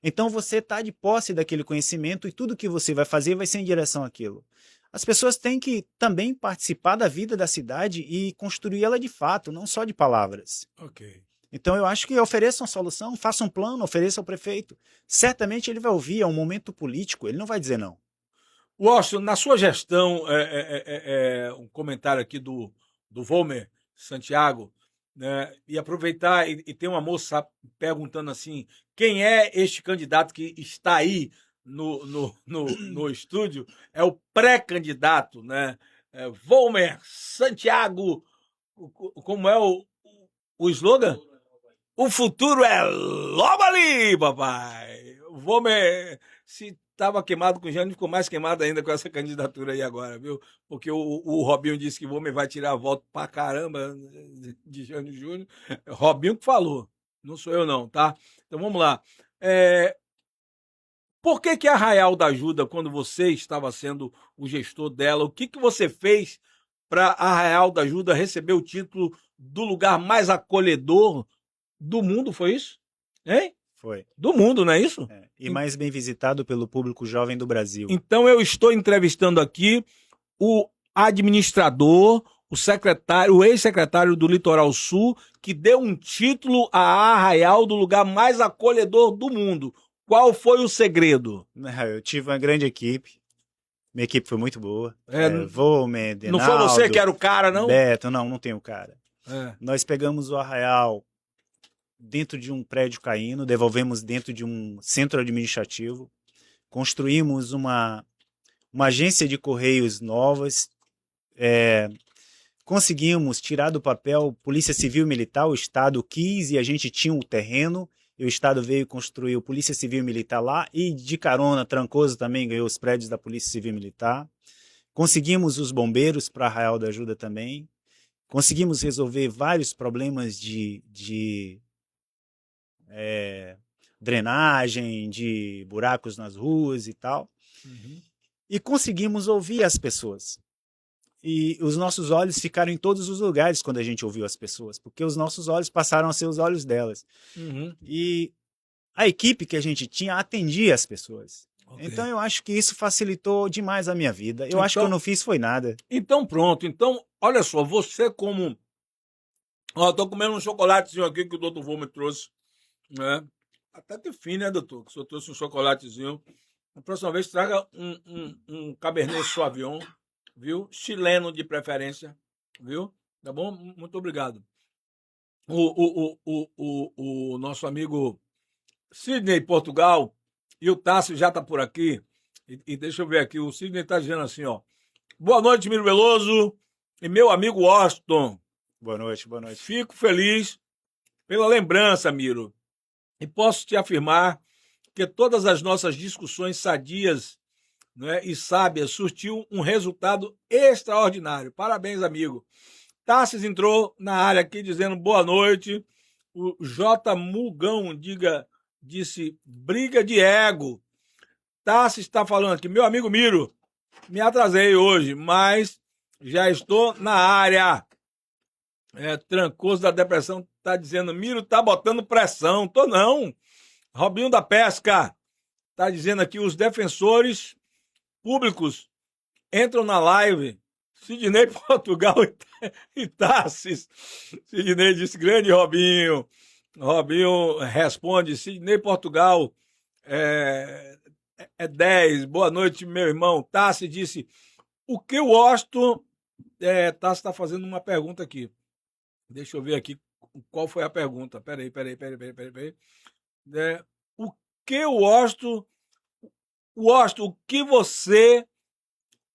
Então você está de posse daquele conhecimento e tudo que você vai fazer vai ser em direção àquilo. As pessoas têm que também participar da vida da cidade e construir ela de fato, não só de palavras. Ok. Então eu acho que ofereça uma solução, faça um plano, ofereça ao prefeito. Certamente ele vai ouvir, é um momento político, ele não vai dizer não. Washington, na sua gestão, um comentário aqui do Volmer Santiago, né, e aproveitar e tem uma moça perguntando assim, quem é este candidato que está aí no estúdio? É o pré-candidato, né? Volmer Santiago, como é o slogan? O futuro é logo ali, papai. Vou me... Se estava queimado com o Jânio, ficou mais queimado ainda com essa candidatura aí agora, viu? Porque o Robinho disse que o homem vai tirar voto pra caramba de Jânio Júnior. Robinho que falou, não sou eu não, tá? Então vamos lá. Por que a Arraial da Ajuda, quando você estava sendo o gestor dela, o que você fez para a Arraial da Ajuda receber o título do lugar mais acolhedor do mundo, foi isso? Hein? Foi. Do mundo, não é isso? E mais bem visitado pelo público jovem do Brasil. Então eu estou entrevistando aqui o administrador, o secretário, o ex-secretário do Litoral Sul, que deu um título a Arraial do lugar mais acolhedor do mundo. Qual foi o segredo? Eu tive uma grande equipe. Minha equipe foi muito boa. Volmer, Denaldo, não foi você que era o cara, não? Beto, não tem o cara. Nós pegamos o Arraial dentro de um prédio caindo, devolvemos dentro de um centro administrativo, construímos uma agência de correios novas, conseguimos tirar do papel Polícia Civil e Militar, o Estado quis e a gente tinha um terreno, e o Estado veio construir o Polícia Civil e Militar lá, e de carona, Trancoso também ganhou os prédios da Polícia Civil e Militar. Conseguimos os bombeiros para Arraial da Ajuda também. Conseguimos resolver vários problemas de drenagem, de buracos nas ruas e tal. E conseguimos ouvir as pessoas. E os nossos olhos ficaram em todos os lugares quando a gente ouviu as pessoas, porque os nossos olhos passaram a ser os olhos delas. Uhum. E a equipe que a gente tinha atendia as pessoas. Ok. Então eu acho que isso facilitou demais a minha vida. Eu acho que eu não fiz foi nada. Então pronto. Então, olha só, você como... Ó, tô comendo um chocolatezinho aqui que o doutor Vô me trouxe, né? Até que fim, né, doutor? Que o senhor trouxe um chocolatezinho. A próxima vez traga um Cabernet Sauvignon, viu? Chileno de preferência, viu? Tá bom? Muito obrigado. O nosso amigo Sidney Portugal e o Tássio já tá por aqui. E deixa eu ver aqui, o Sidney tá dizendo assim, ó. Boa noite, Miro Veloso e meu amigo Washington. Boa noite, boa noite. Fico feliz pela lembrança, Miro. E posso te afirmar que todas as nossas discussões sadias, né, e sábias surtiu um resultado extraordinário. Parabéns, amigo. Tassis entrou na área aqui dizendo boa noite. O J. Mugão disse briga de ego. Tassis está falando aqui, meu amigo Miro, me atrasei hoje, mas já estou na área. Trancoso da Depressão tá dizendo, Miro tá botando pressão. Tô não. Robinho da Pesca tá dizendo aqui, os defensores públicos entram na live. Sidney Portugal e Tassis. Sidney disse, grande Robinho. Robinho responde, Sidney Portugal é 10. Boa noite, meu irmão. Tassis disse, o que eu gosto... Tassis está fazendo uma pergunta aqui. Deixa eu ver aqui qual foi a pergunta. Peraí. O que eu gosto... o que você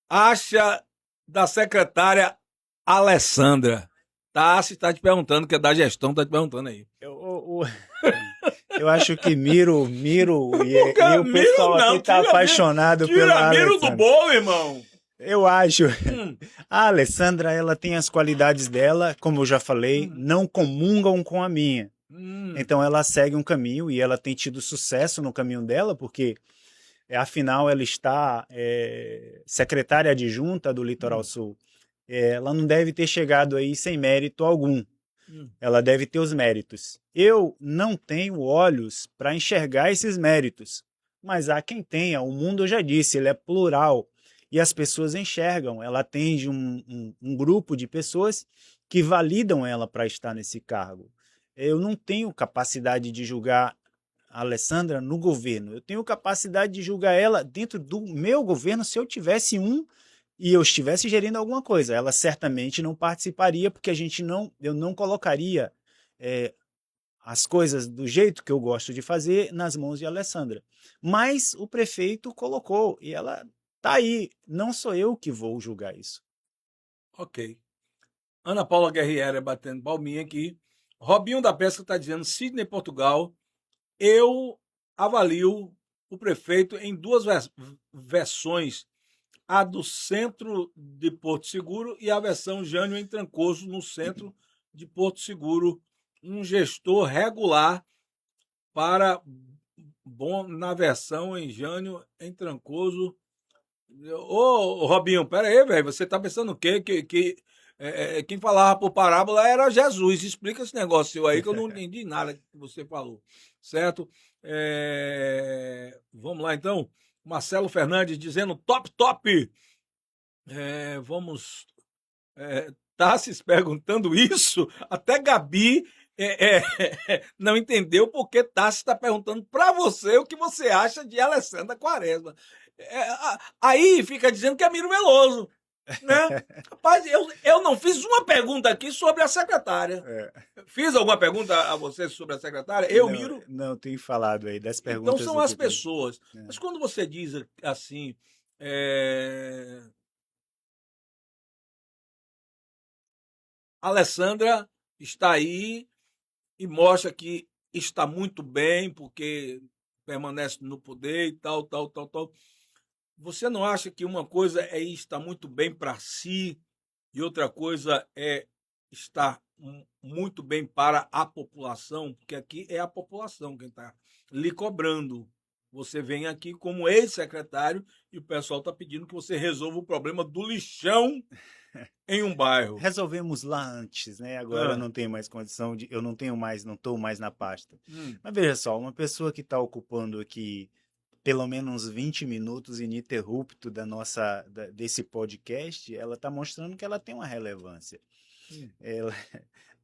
acha da secretária Alessandra? Tassi está te perguntando, que é da gestão, está te perguntando aí. Eu acho que Miro e o pessoal aqui tá apaixonado pela Miro Alessandra. do bolo, irmão. Eu acho. A Alessandra, ela tem as qualidades dela, como eu já falei, não comungam com a minha. Então ela segue um caminho e ela tem tido sucesso no caminho dela, porque afinal ela está secretária adjunta do Litoral Sul. Ela não deve ter chegado aí sem mérito algum. Ela deve ter os méritos. Eu não tenho olhos para enxergar esses méritos, mas há quem tenha. O mundo, eu já disse, ele é plural e as pessoas enxergam. Ela atende um grupo de pessoas que validam ela para estar nesse cargo. Eu não tenho capacidade de julgar a Alessandra no governo. Eu tenho capacidade de julgar ela dentro do meu governo se eu tivesse e eu estivesse gerindo alguma coisa. Ela certamente não participaria, porque eu não colocaria as coisas do jeito que eu gosto de fazer nas mãos de Alessandra. Mas o prefeito colocou e ela está aí. Não sou eu que vou julgar isso. Ok. Ana Paula Guerriera batendo palminha aqui. Robinho da Pesca está dizendo, Sidney Portugal, eu avalio o prefeito em duas versões, a do centro de Porto Seguro e a versão Jânio em Trancoso, no centro de Porto Seguro. Um gestor regular para bom na versão em Jânio em Trancoso. Ô, Robinho, pera aí, velho, você tá pensando o quê? Que quem falava por parábola era Jesus. Explica esse negócio seu aí que eu não entendi nada que você falou, certo? Vamos lá, então. Marcelo Fernandes dizendo top. Vamos... Tassis perguntando isso, até Gabi não entendeu porque Tassis está perguntando para você o que você acha de Alessandra Quaresma. Aí fica dizendo que é Miro Veloso. Né? Rapaz, eu não fiz uma pergunta aqui sobre a secretária. Fiz alguma pergunta a você sobre a secretária? Miro? Não, tenho falado aí das perguntas. Então são as pessoas. Mas quando você diz assim... Alessandra está aí e mostra que está muito bem, porque permanece no poder e tal. Você não acha que uma coisa é estar muito bem para si e outra coisa é estar muito bem para a população? Porque aqui é a população quem está lhe cobrando. Você vem aqui como ex-secretário e o pessoal está pedindo que você resolva o problema do lixão em um bairro. Resolvemos lá antes, né? Agora Ah, não tenho mais condição de. Eu não tenho mais, não estou mais na pasta. hum. Mas veja só, uma pessoa que está ocupando aqui pelo menos uns 20 minutos ininterrupto desse podcast, ela está mostrando que ela tem uma relevância. Hum. Ela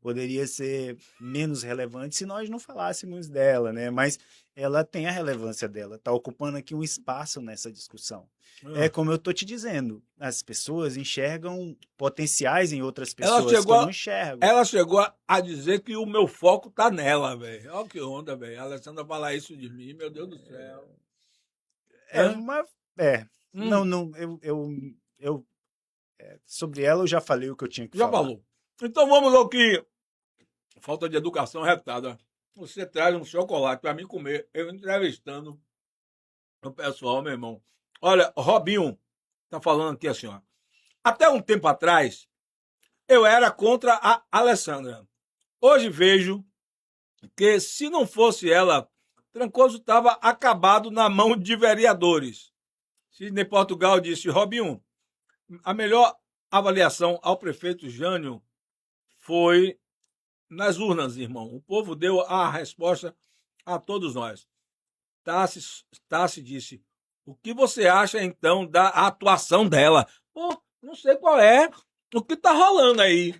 poderia ser menos relevante se nós não falássemos dela, né? Mas ela tem a relevância dela, está ocupando aqui um espaço nessa discussão. É como eu estou te dizendo, as pessoas enxergam potenciais em outras pessoas que eu não enxergo. Ela chegou a dizer que o meu foco tá nela, velho. Olha que onda, velho. A Alessandra falar isso de mim, meu Deus do céu. É uma. É. Hum. Não, sobre ela eu já falei o que eu tinha que Já falar. falou. Então vamos ao que. Falta de educação retada. Você traz um chocolate para mim comer. Eu entrevistando o pessoal, meu irmão. Olha, Robinho tá falando aqui assim, ó. Até um tempo atrás, eu era contra a Alessandra. Hoje vejo que se não fosse ela, Trancoso estava acabado na mão de vereadores. Sidney Portugal disse, Robinho, a melhor avaliação ao prefeito Jânio foi nas urnas, irmão. O povo deu a resposta a todos nós. Tassi disse, o que você acha então da atuação dela? Pô, não sei qual é o que tá rolando aí.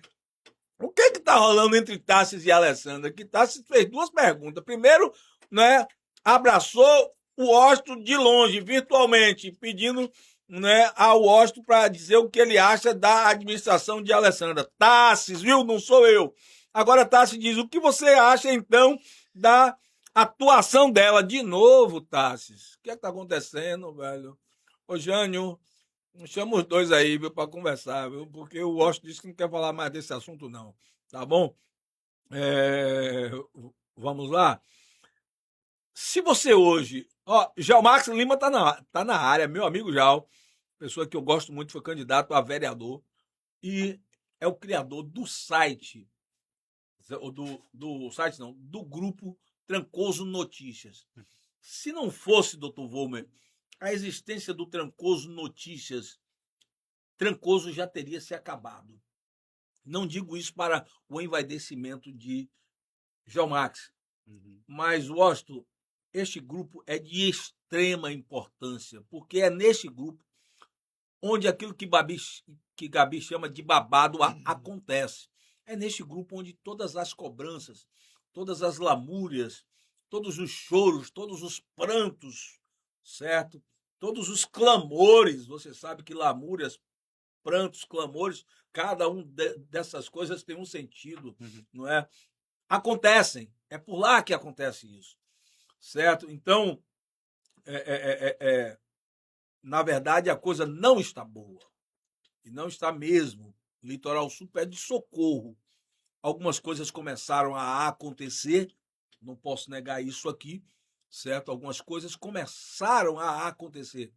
O que tá rolando entre Tassis e Alessandra? Que Tassis fez duas perguntas. Primeiro, né, abraçou o Washington de longe, virtualmente, pedindo, né, ao Washington para dizer o que ele acha da administração de Alessandra. Tassis, viu? Não sou eu. Agora Tassis diz, o que você acha então da atuação dela? De novo, Tassis. O que é que tá acontecendo, velho? Ô, Jânio, chama os dois aí, viu, para conversar, viu? Porque o Washington disse que não quer falar mais desse assunto, não. Tá bom? Vamos lá. Se você hoje. Ó, Jalmax Lima tá na área, meu amigo Jal, pessoa que eu gosto muito, foi candidato a vereador e é o criador do site, do site não, do grupo Trancoso Notícias. Se não fosse, doutor Volmer, a existência do Trancoso Notícias, Trancoso já teria se acabado. Não digo isso para o envaidecimento de Jalmax, mas, Washington, este grupo é de extrema importância, porque é neste grupo onde aquilo que Gabi chama de babado acontece. É neste grupo onde todas as cobranças, todas as lamúrias, todos os choros, todos os prantos, certo? Todos os clamores, você sabe que lamúrias, prantos, clamores, cada um dessas coisas tem um sentido, não é? Acontecem, é por lá que acontece isso, certo? Então, na verdade, a coisa não está boa, e não está mesmo. O Litoral Sul pede socorro. Algumas coisas começaram a acontecer, não posso negar isso aqui, certo? Algumas coisas começaram a acontecer,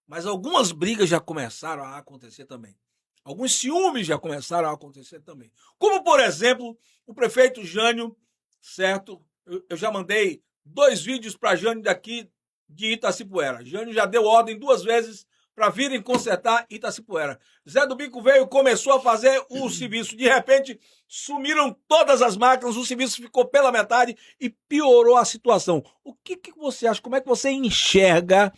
mas algumas brigas já começaram a acontecer também. Alguns ciúmes já começaram a acontecer também. Como, por exemplo, o prefeito Jânio, certo? Eu já mandei 2 vídeos para Jânio daqui de Itacipuera. Jânio já deu ordem 2 vezes para virem consertar Itacipuera. Zé do Bico veio, começou a fazer o serviço. De repente, sumiram todas as máquinas, o serviço ficou pela metade e piorou a situação. O que você acha? Como é que você enxerga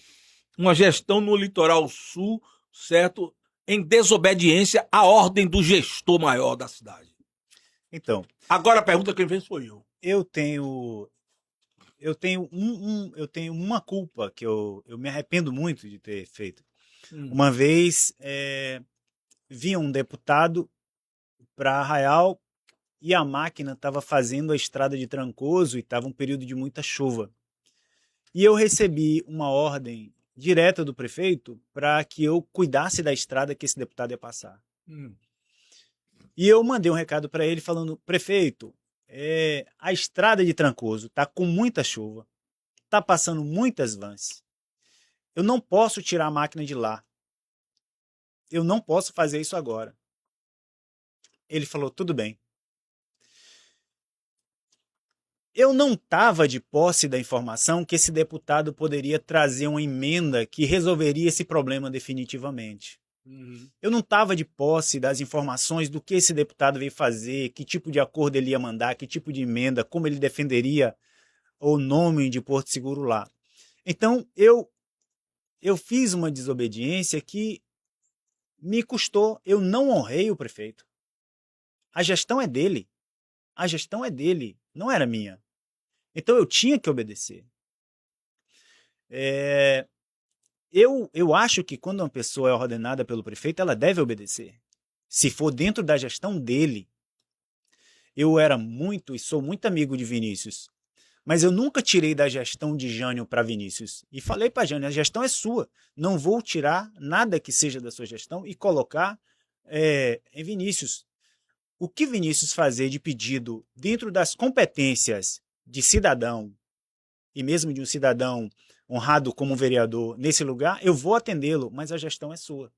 uma gestão no Litoral Sul, certo? Em desobediência à ordem do gestor maior da cidade. Então. Agora a pergunta quem fez foi eu. Eu tenho uma culpa que eu me arrependo muito de ter feito. Uma vez vinha um deputado para Arraial e a máquina estava fazendo a estrada de Trancoso e estava um período de muita chuva. E eu recebi uma ordem direta do prefeito para que eu cuidasse da estrada que esse deputado ia passar. E eu mandei um recado para ele falando, prefeito, a estrada de Trancoso está com muita chuva, está passando muitas vans. Eu não posso tirar a máquina de lá. Eu não posso fazer isso agora. Ele falou, tudo bem. Eu não estava de posse da informação que esse deputado poderia trazer uma emenda que resolveria esse problema definitivamente. Eu não estava de posse das informações do que esse deputado veio fazer, que tipo de acordo ele ia mandar, que tipo de emenda, como ele defenderia o nome de Porto Seguro lá. Então, eu fiz uma desobediência que me custou. Eu não honrei o prefeito. A gestão é dele. A gestão é dele, não era minha. Então, eu tinha que obedecer. Eu acho que quando uma pessoa é ordenada pelo prefeito, ela deve obedecer. Se for dentro da gestão dele. Eu era muito e sou muito amigo de Vinícius, mas eu nunca tirei da gestão de Jânio para Vinícius. E falei para Jânio, a gestão é sua. Não vou tirar nada que seja da sua gestão e colocar em Vinícius. O que Vinícius fazer de pedido dentro das competências de cidadão, e mesmo de um cidadão honrado como vereador nesse lugar, eu vou atendê-lo, mas a gestão é sua.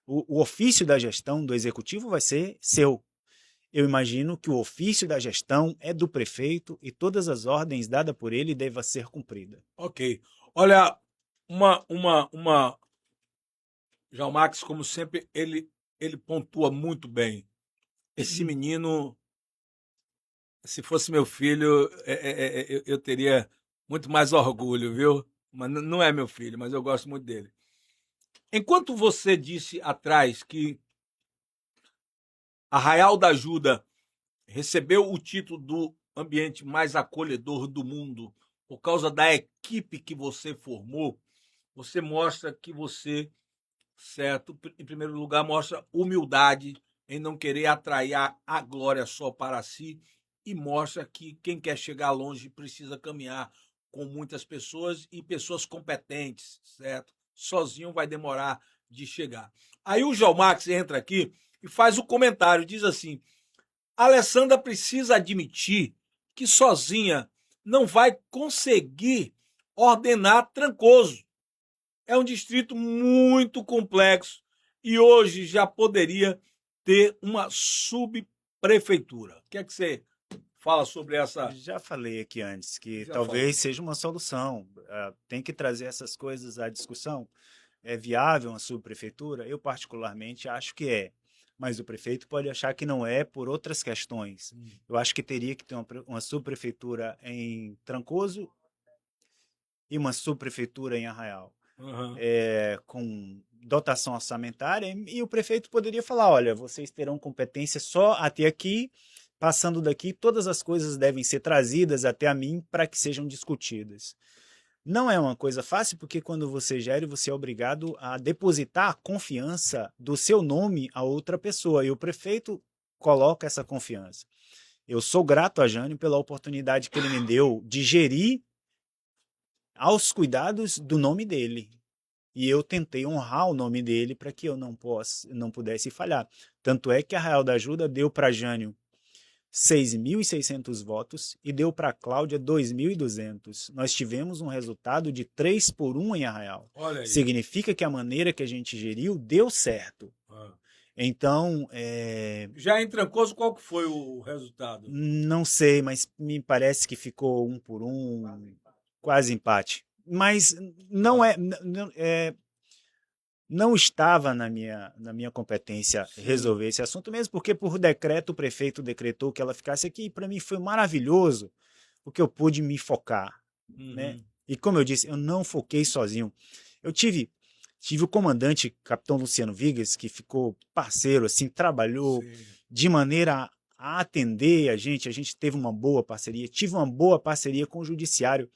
O ofício da gestão do executivo vai ser seu. Eu imagino que o ofício da gestão é do prefeito e todas as ordens dadas por ele devem ser cumpridas. Ok. Olha, João Max, como sempre, ele pontua muito bem. Esse menino, se fosse meu filho, eu teria muito mais orgulho, viu? Mas não é meu filho, mas eu gosto muito dele. Enquanto você disse atrás que Arraial da Ajuda recebeu o título do ambiente mais acolhedor do mundo por causa da equipe que você formou, você mostra que você, certo, em primeiro lugar, mostra humildade em não querer atrair a glória só para si e mostra que quem quer chegar longe precisa caminhar com muitas pessoas e pessoas competentes, certo? Sozinho vai demorar de chegar. Aí o João Max entra aqui e faz o comentário, diz assim: a Alessandra precisa admitir que sozinha não vai conseguir ordenar Trancoso. É um distrito muito complexo e hoje já poderia ter uma subprefeitura. O que é que você fala sobre essa? Já falei aqui antes que Já talvez falou. seja uma solução. Tem que trazer essas coisas à discussão. É viável uma subprefeitura? Eu particularmente acho que é. Mas o prefeito pode achar que não é por outras questões. Eu acho que teria que ter uma subprefeitura em Trancoso e uma subprefeitura em Arraial. Uhum. Com dotação orçamentária, e o prefeito poderia falar, olha, vocês terão competência só até aqui, passando daqui, todas as coisas devem ser trazidas até a mim para que sejam discutidas. Não é uma coisa fácil, porque quando você gere, você é obrigado a depositar a confiança do seu nome a outra pessoa, e o prefeito coloca essa confiança. Eu sou grato a Jânio pela oportunidade que ele me deu de gerir aos cuidados do nome dele. E eu tentei honrar o nome dele para que eu não pudesse falhar. Tanto é que a Arraial da Ajuda deu para Jânio 6.600 votos e deu para Cláudia 2.200. Nós tivemos um resultado de 3-1 em Arraial. Olha aí. Significa que a maneira que a gente geriu deu certo. Então, já em Trancoso, qual que foi o resultado? Não sei, mas me parece que ficou 1-1, quase empate. Mas não estava na minha competência resolver esse assunto, mesmo porque por decreto o prefeito decretou que ela ficasse aqui, e para mim foi maravilhoso, porque eu pude me focar. Né? E como eu disse, eu não foquei sozinho. Eu tive o comandante, capitão Luciano Vigas, que ficou parceiro, assim, trabalhou de maneira a atender a gente teve uma boa parceria, tive uma boa parceria com o judiciário.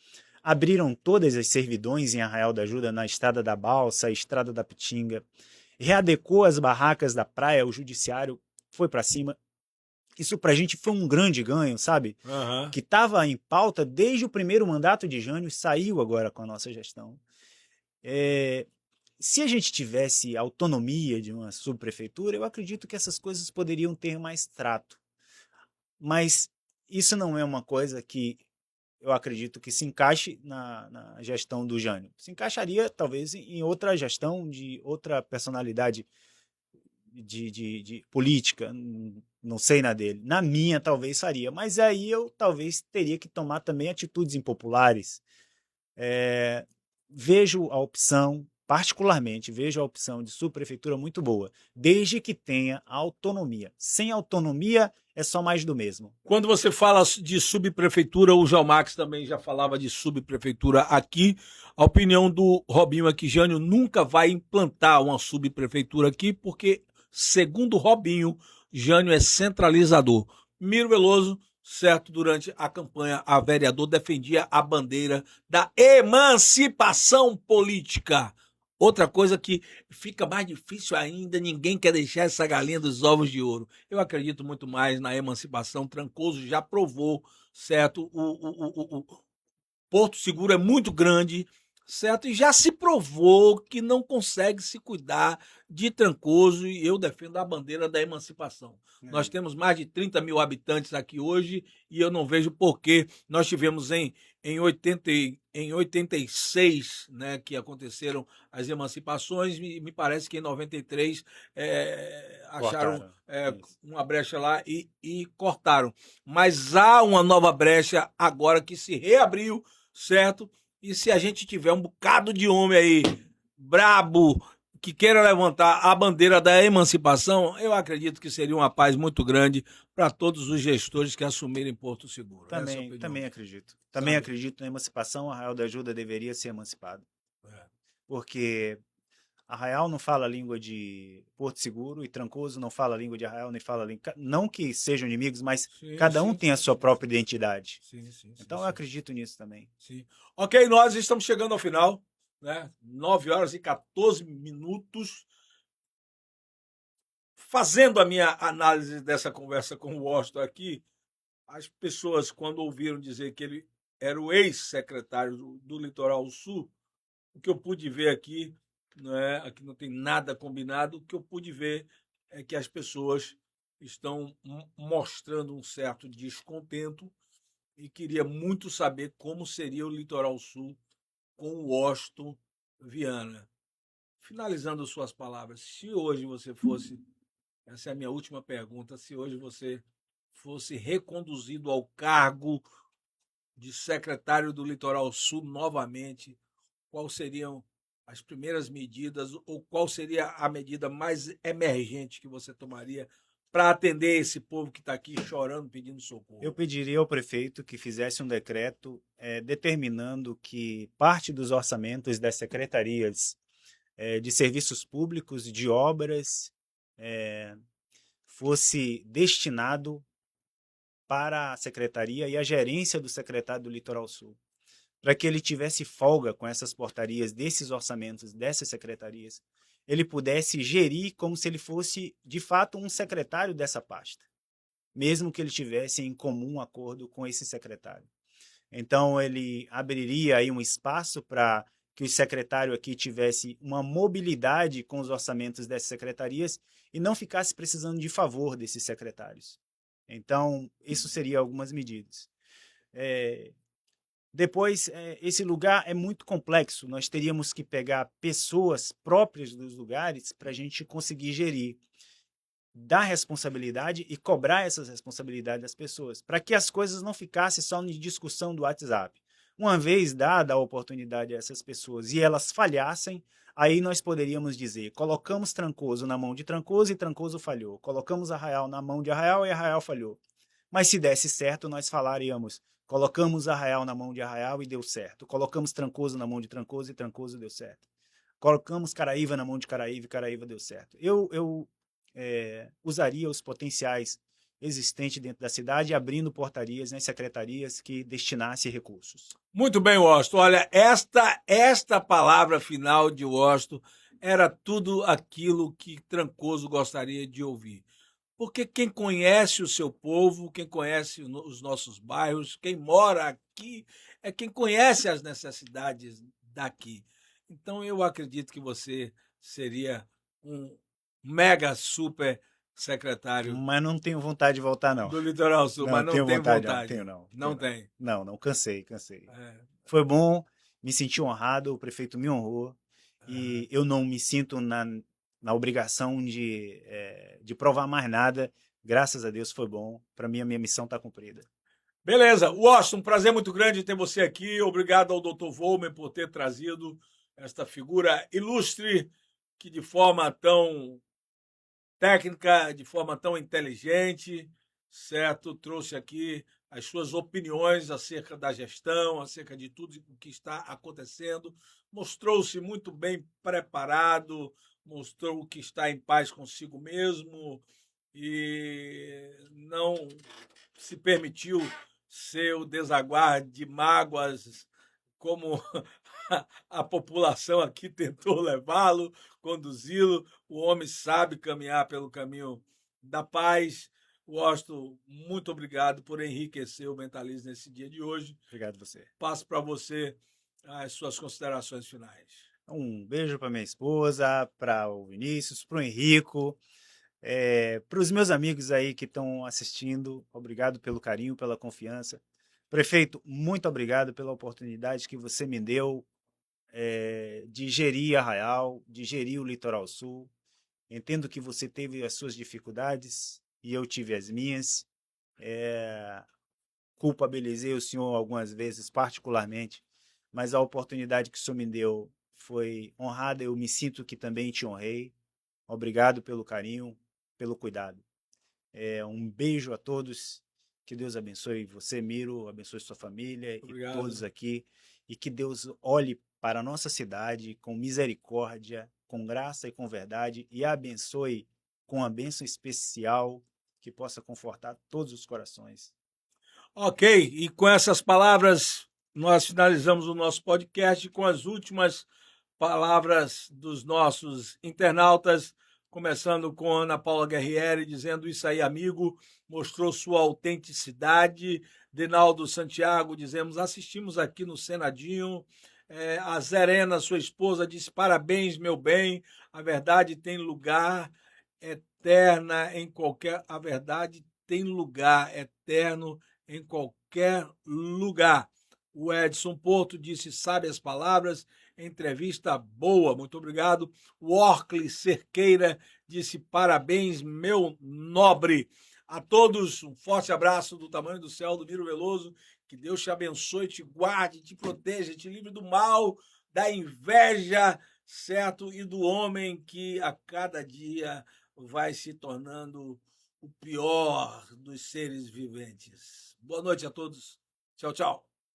Abriram todas as servidões em Arraial da Ajuda, na Estrada da Balsa, Estrada da Pitinga, readecou as barracas da praia, o judiciário foi para cima. Isso para a gente foi um grande ganho, sabe? Que estava em pauta desde o primeiro mandato de Jânio, saiu agora com a nossa gestão. Se a gente tivesse autonomia de uma subprefeitura, eu acredito que essas coisas poderiam ter mais trato. Mas isso não é uma coisa que eu acredito que se encaixe na gestão do Jânio. Se encaixaria, talvez, em outra gestão de outra personalidade de política, não sei na dele. Na minha, talvez faria, mas aí eu talvez teria que tomar também atitudes impopulares. Vejo a opção, particularmente, vejo a opção de subprefeitura muito boa, desde que tenha autonomia. Sem autonomia, é só mais do mesmo. Quando você fala de subprefeitura, o João Max também já falava de subprefeitura aqui. A opinião do Robinho aqui, Jânio, nunca vai implantar uma subprefeitura aqui, porque, segundo o Robinho, Jânio é centralizador. Miro Veloso, certo, durante a campanha, a vereador defendia a bandeira da emancipação política. Outra coisa que fica mais difícil ainda, ninguém quer deixar essa galinha dos ovos de ouro. Eu acredito muito mais na emancipação. Trancoso já provou, certo? O Porto Seguro é muito grande, certo? E já se provou que não consegue se cuidar de Trancoso, e eu defendo a bandeira da emancipação. Nós temos mais de 30 mil habitantes aqui hoje e eu não vejo por que nós tivemos em 86, né, que aconteceram as emancipações, me parece que em 93 acharam uma brecha lá e cortaram. Mas há uma nova brecha agora que se reabriu, certo? E se a gente tiver um bocado de homem aí, brabo, que queira levantar a bandeira da emancipação, eu acredito que seria uma paz muito grande para todos os gestores que assumirem Porto Seguro. Também acredito. Também acredito na emancipação. Arraial da Ajuda deveria ser emancipado. Porque Arraial não fala a língua de Porto Seguro e Trancoso não fala a língua de Arraial, nem fala a língua... Não que sejam inimigos, mas cada um tem a sua própria identidade. Então eu acredito nisso também. Ok, nós estamos chegando ao final, né? 9 horas e 14 minutos. Fazendo a minha análise dessa conversa com o Washington aqui, as pessoas, quando ouviram dizer que ele era o ex-secretário do Litoral Sul, o que eu pude ver aqui, né, aqui não tem nada combinado, o que eu pude ver é que as pessoas estão mostrando um certo descontento e queria muito saber como seria o Litoral Sul com o Washington Viana. Finalizando suas palavras, se hoje você fosse, essa é a minha última pergunta, se hoje você fosse reconduzido ao cargo de secretário do Litoral Sul novamente, quais seriam as primeiras medidas ou qual seria a medida mais emergente que você tomaria para atender esse povo que está aqui chorando, pedindo socorro? Eu pediria ao prefeito que fizesse um decreto determinando que parte dos orçamentos das secretarias de serviços públicos, de obras, fosse destinado para a secretaria e a gerência do secretário do Litoral Sul, para que ele tivesse folga com essas portarias, desses orçamentos, dessas secretarias, ele pudesse gerir como se ele fosse, de fato, um secretário dessa pasta, mesmo que ele tivesse em comum acordo com esse secretário. Então, ele abriria aí um espaço para que o secretário aqui tivesse uma mobilidade com os orçamentos dessas secretarias e não ficasse precisando de favor desses secretários. Então, isso seria algumas medidas. Depois, esse lugar é muito complexo. Nós teríamos que pegar pessoas próprias dos lugares para a gente conseguir gerir, dar responsabilidade e cobrar essas responsabilidades das pessoas, para que as coisas não ficassem só em discussão do WhatsApp. Uma vez dada a oportunidade a essas pessoas e elas falhassem, aí nós poderíamos dizer, colocamos Trancoso na mão de Trancoso e Trancoso falhou. Colocamos Arraial na mão de Arraial e Arraial falhou. Mas se desse certo, nós falaríamos, colocamos Arraial na mão de Arraial e deu certo. Colocamos Trancoso na mão de Trancoso e Trancoso deu certo. Colocamos Caraíva na mão de Caraíva e Caraíva deu certo. Eu usaria os potenciais existentes dentro da cidade, abrindo portarias nas secretarias que destinassem recursos. Muito bem, Washington. Olha, esta palavra final de Washington era tudo aquilo que Trancoso gostaria de ouvir. Porque quem conhece o seu povo, quem conhece os nossos bairros, quem mora aqui, é quem conhece as necessidades daqui. Então, eu acredito que você seria um mega super secretário. Mas não tenho vontade de voltar, não. Do Litoral Sul, mas não tem vontade. Não tenho, não. Não tem. Não, cansei. Foi bom, me senti honrado, o prefeito me honrou. E eu não me sinto na obrigação de provar mais nada. Graças a Deus foi bom. Para mim, a minha missão está cumprida. Beleza. Washington, um prazer muito grande ter você aqui. Obrigado ao Dr. Volmer por ter trazido esta figura ilustre que de forma tão técnica, de forma tão inteligente, certo? Trouxe aqui as suas opiniões acerca da gestão, acerca de tudo o que está acontecendo. Mostrou-se muito bem preparado, mostrou que está em paz consigo mesmo e não se permitiu ser o desaguar de mágoas como a população aqui tentou levá-lo, conduzi-lo. O homem sabe caminhar pelo caminho da paz. Washington, muito obrigado por enriquecer o Mentalismo nesse dia de hoje. Obrigado a você. Passo para você as suas considerações finais. Um beijo para minha esposa, para o Vinícius, para o Henrico, para os meus amigos aí que estão assistindo. Obrigado pelo carinho, pela confiança. Prefeito, muito obrigado pela oportunidade que você me deu de gerir Arraial, de gerir o Litoral Sul. Entendo que você teve as suas dificuldades e eu tive as minhas. Culpabilizei o senhor algumas vezes, particularmente, mas a oportunidade que o senhor me deu foi honrada. Eu me sinto que também te honrei. Obrigado pelo carinho, pelo cuidado. Um beijo a todos. Que Deus abençoe você, Miro, abençoe sua família. Obrigado. E todos aqui. E que Deus olhe para a nossa cidade com misericórdia, com graça e com verdade, e abençoe com uma bênção especial que possa confortar todos os corações. Ok, e com essas palavras nós finalizamos o nosso podcast com as últimas palavras dos nossos internautas, começando com Ana Paula Guerrieri, dizendo isso aí, amigo, mostrou sua autenticidade. Denaldo Santiago, dizemos, assistimos aqui no Senadinho. A Zerena, sua esposa, disse, parabéns, meu bem, a verdade tem lugar eterna em qualquer... A verdade tem lugar eterno em qualquer lugar. O Edson Porto disse, sabe as palavras, entrevista boa, muito obrigado. O Orcle Cerqueira disse, parabéns, meu nobre. A todos, um forte abraço do tamanho do céu, do Miro Veloso. Que Deus te abençoe, te guarde, te proteja, te livre do mal, da inveja, certo? E do homem que a cada dia vai se tornando o pior dos seres viventes. Boa noite a todos. Tchau, tchau.